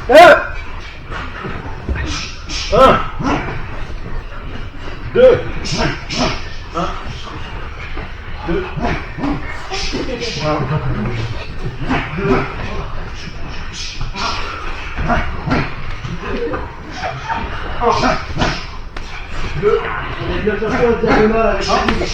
1. 2. 1. 2. 2. Allez bien chercher en diagonale avec la coude.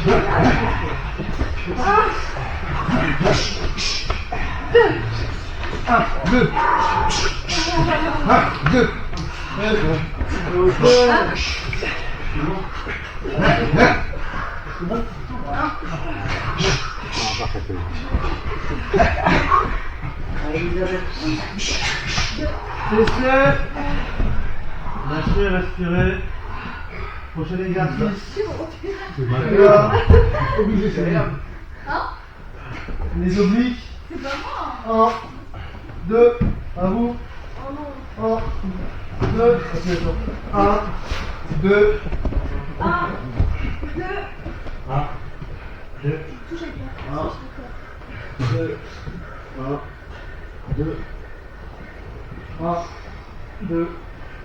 2. 2. Lâchez, respirez. Prochain exercice. C'est mal. Obligé, c'est rien. Les obliques. C'est pas moi. 1, 2, à vous. Oh non. 1, 2, 1, 2, 1, 2. 1, 2, Touchez bien. 2, 1, 2, 1,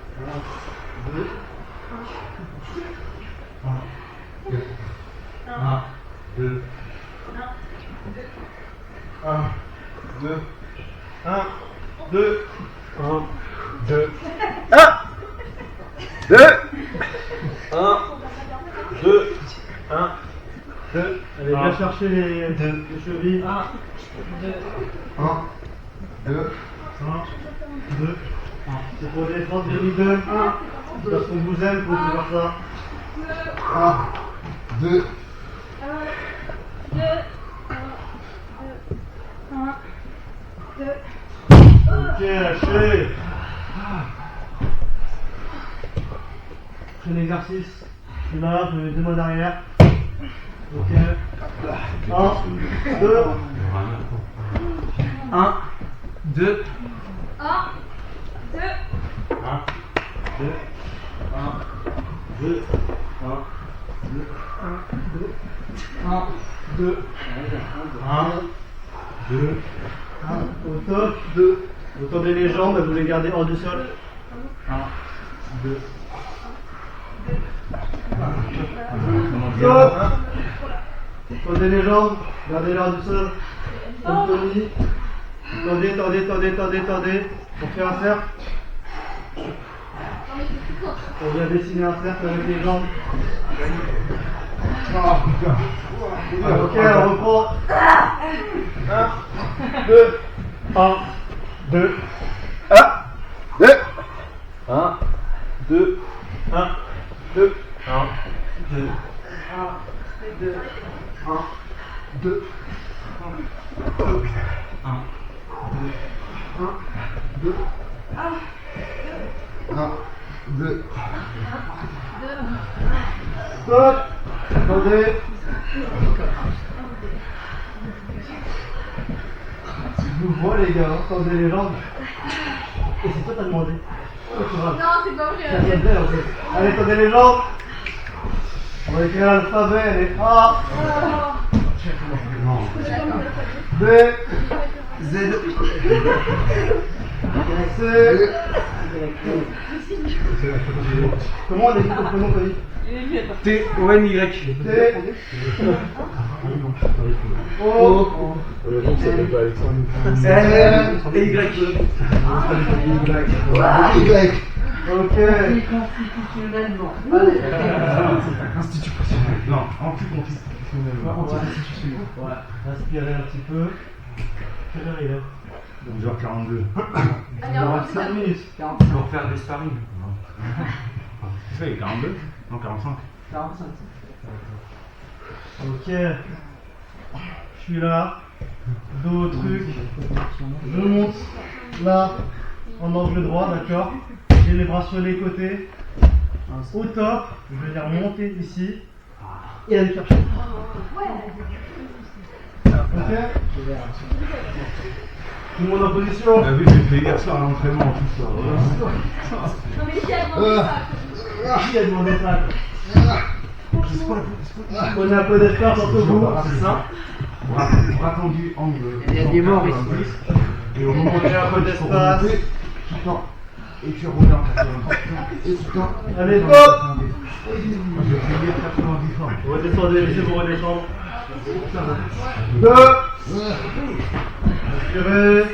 2, 2. Allez, bien chercher les chevilles. 1, 2, 2. C'est pour défendre les middle. Parce qu'on vous aime, faut faire ça. 1, 2. 2. 1, 2. Ok, lâchez. Prochain exercice. Je suis là, je mets 2 mains derrière. Ok. 1, 2. 1, 2. 1, 2. 1, 2. 1, 2. 1, 2. 1, 2. Au top, 2. Vous tendez les jambes et vous les gardez hors du sol. 1, 2. Stop. Tendez les jambes, gardez-les hors du sol. Comme Tony. Tendez. On fait un cercle. On vient dessiner un cercle avec les jambes. Ok, on reprend. 1, 2. 1, 2. 1, 2. 1, 2. 1, 2. 1, 2. 1, 2. Stop. Attendez. Je vous vois les gars, tendez les jambes. Et c'est toi t'as demandé. Non, c'est pas vrai. Ça sonne bien en fait. Allez, tendez les jambes. On va écrire l'alphabet, allez. A, B, Z, C. Comment on a dit ton prénom, Tony? T-O-N-Y. T, O, Le nom s'appelle pas Alexandre. L, et Y. Y. Ok. Constitutionnellement. Allez. Institutionnel. Non, anticonstitutionnellement. Ouais. Inspirez un petit peu. Quelle heure il est? 12h42. Allez, Il on aura 5 minutes. Pour faire des sparring. C'est ça, il est 42? Non, 45. 45. Ok. Je suis là. Dos au truc. Je monte là en angle droit, d'accord. J'ai les bras sur les côtés. Au top, je vais venir monter ici et aller chercher. Ok. Tout le monde en position. Ah oui, j'ai fait hier soir à l'entraînement en tout ça. Non, mais qui a demandé ça? Qui a demandé ça? Prenez un peu d'espace entre vous, c'est ça. Bras tendu, angle. Il y a des morts ici. Et au moment où Prenez un peu d'espace. tu tends. Et tu reviens en 90. Et tu tends. Allez, hop. Moi, j'ai fait hier 90 fois. Redescendez, laissez-vous redescendre. 2. Inspirez.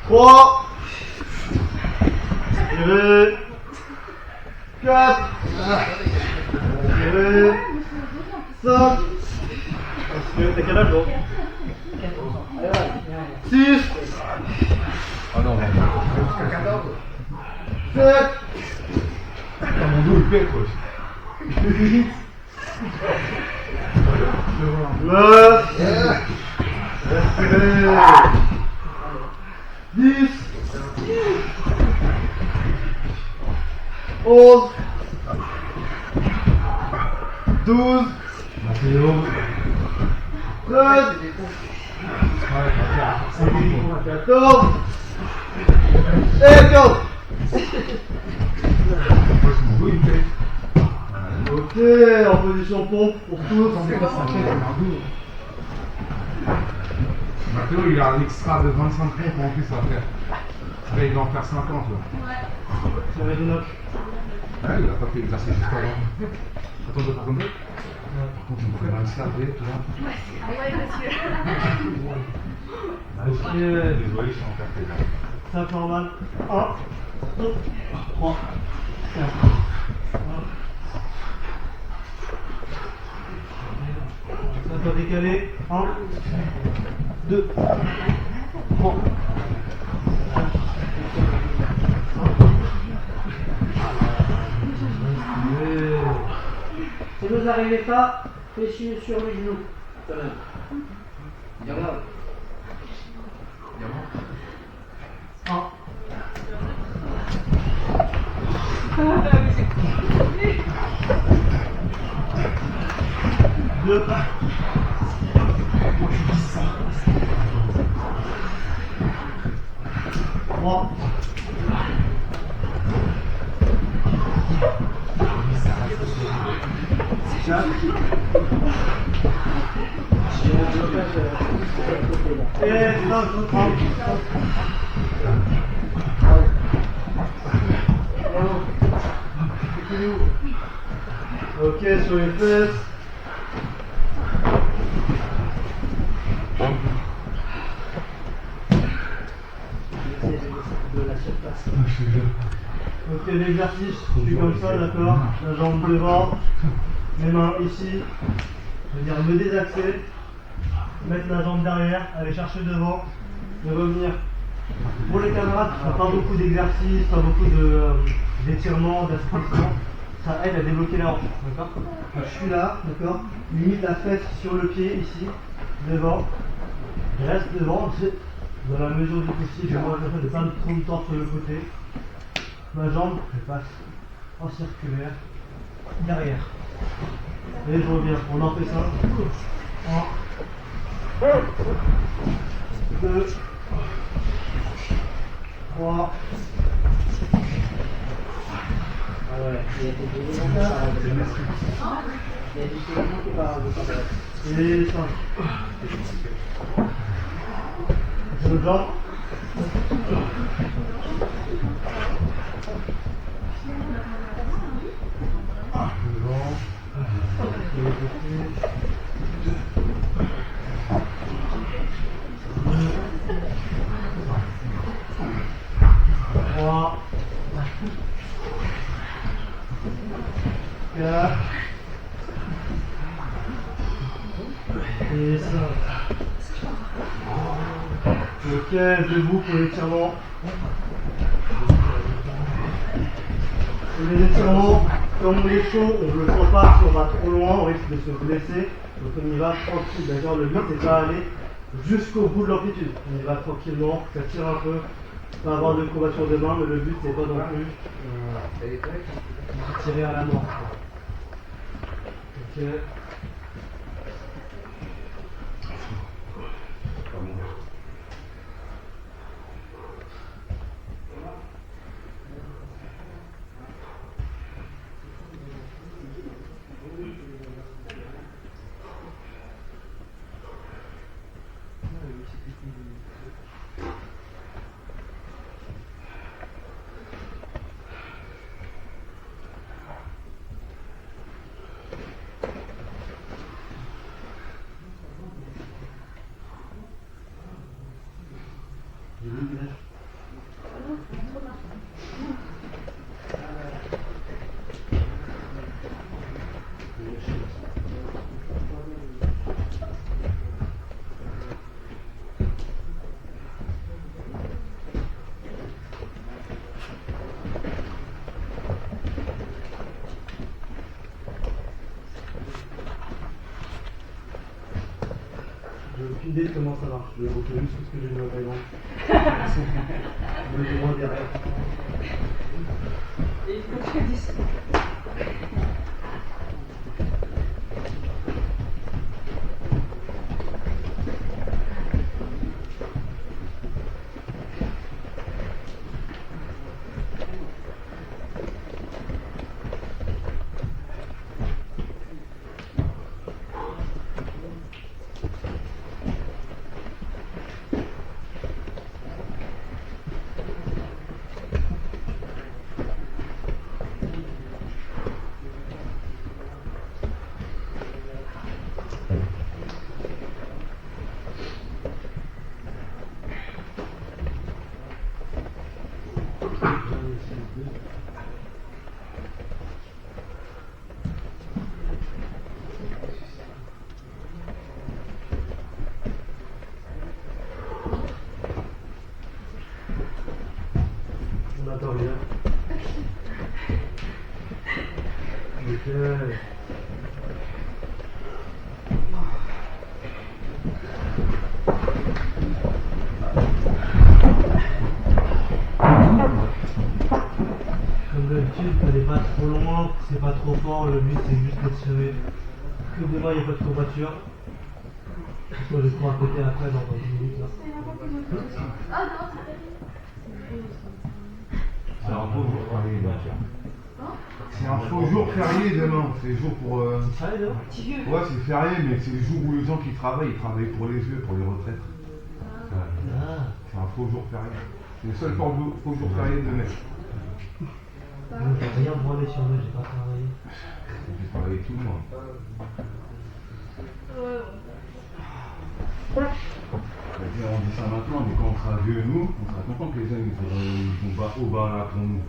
3. Inspirez. 4. Inspirez. 5. Inspirez. T'as quel âge, donc? 6. Ah non, non. 7. Mon dos il pète, quoi. 8. 9. Respirez. 10. 11. 12. 13. 14. Et 15. Mon dos il pète. Ok, en position pompe pour tous. Mathéo, il a un extra de 25 pompes en plus à faire. Là, il va en faire 50 là. Ça va être une autre. Ouais, il a pas fait l'exercice juste avant. Attends, par contre, il me fait un slapé, tu vois. Ah ouais, monsieur. Désolé, je suis en café là. 5 normal. 1, 2, 3, 4. Ça doit décaler. 1, 2, 3. Si vous n'arrivez pas, fléchissez sur le genou. Deux. 3. 4. Et 5. Ok, sur les fesses. Ok, l'exercice, je suis comme ça, d'accord. La jambe devant, mes mains ici. Je veux dire me désaxer, mettre la jambe derrière, aller chercher devant et revenir. Pour les camarades, pas beaucoup d'exercices, pas beaucoup d'étirements, d'aspiration. Ça aide à débloquer la hanche, d'accord. Donc, je suis là, d'accord. Limite la fesse sur le pied ici, devant. Je reste devant, dans la mesure du possible. Moi, je fais des plein de trous de torse sur le côté. Ma jambe, je passe en circulaire, derrière. Et je reviens. On en fait ça. 1, 2, 3. Ah ouais, il y a des éléments là. Il y a du élément qui part de Et 5. C'est l'autre jambe. Devant. Et les côtés. 3. 4. Et 5. Ok, debout pour l'étirement. Les étirements, comme on est chaud, on ne le sent pas, si on va trop loin, on risque de se blesser. Donc on y va tranquille, d'accord. Le but c'est pas aller jusqu'au bout de l'amplitude. On y va tranquillement, ça tire un peu, pas avoir de courbature de main, mais le but c'est pas non plus de tirer à la main. Ok. J'ai aucune idée de comment ça marche. Je vais retenir juste ce que j'ai vu en Thaïlande. Le droit derrière. Et il faut que tu dises. On n'attend rien. Ok. Comme d'habitude, n'allez pas trop loin, c'est pas trop fort, le but c'est juste d'étirer. Que demain il n'y a pas de courbature. Je vais prendre à côté après dans 10 minutes là. Ah non, c'est C'est un faux jour férié, bien sûr. C'est un faux jour férié demain. C'est le jour pour. Ça allait là? Ouais, c'est férié, mais c'est le jour où les gens qui travaillent, ils travaillent pour les yeux, pour les retraites. Ah. C'est un faux jour férié. C'est le seul faux jour férié de mai. Rien branlé sur moi, j'ai pas travaillé. J'ai travaillé tout le mois. On dit ça maintenant, mais quand on sera vieux, nous, on sera content que les gens ils vont au bar là pour nous.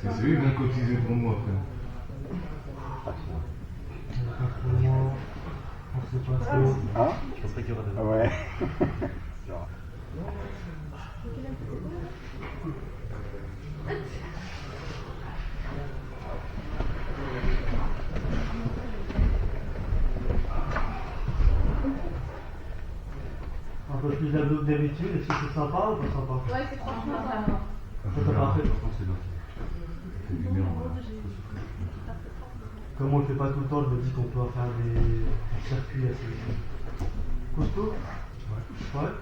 Parce que c'est eux qui vont cotiser pour nous après. On sait pas trop. Hein? Je penserais qu'il y aura des... Ouais. Un peu plus d'abdos que d'habitude, est-ce que c'est sympa ou pas sympa? Ouais, c'est franchement sympa. Ça t'a pas fait? C'est du bien. Comme on le fait pas tout le temps, je me dis qu'on peut faire des circuits assez costauds. Ouais.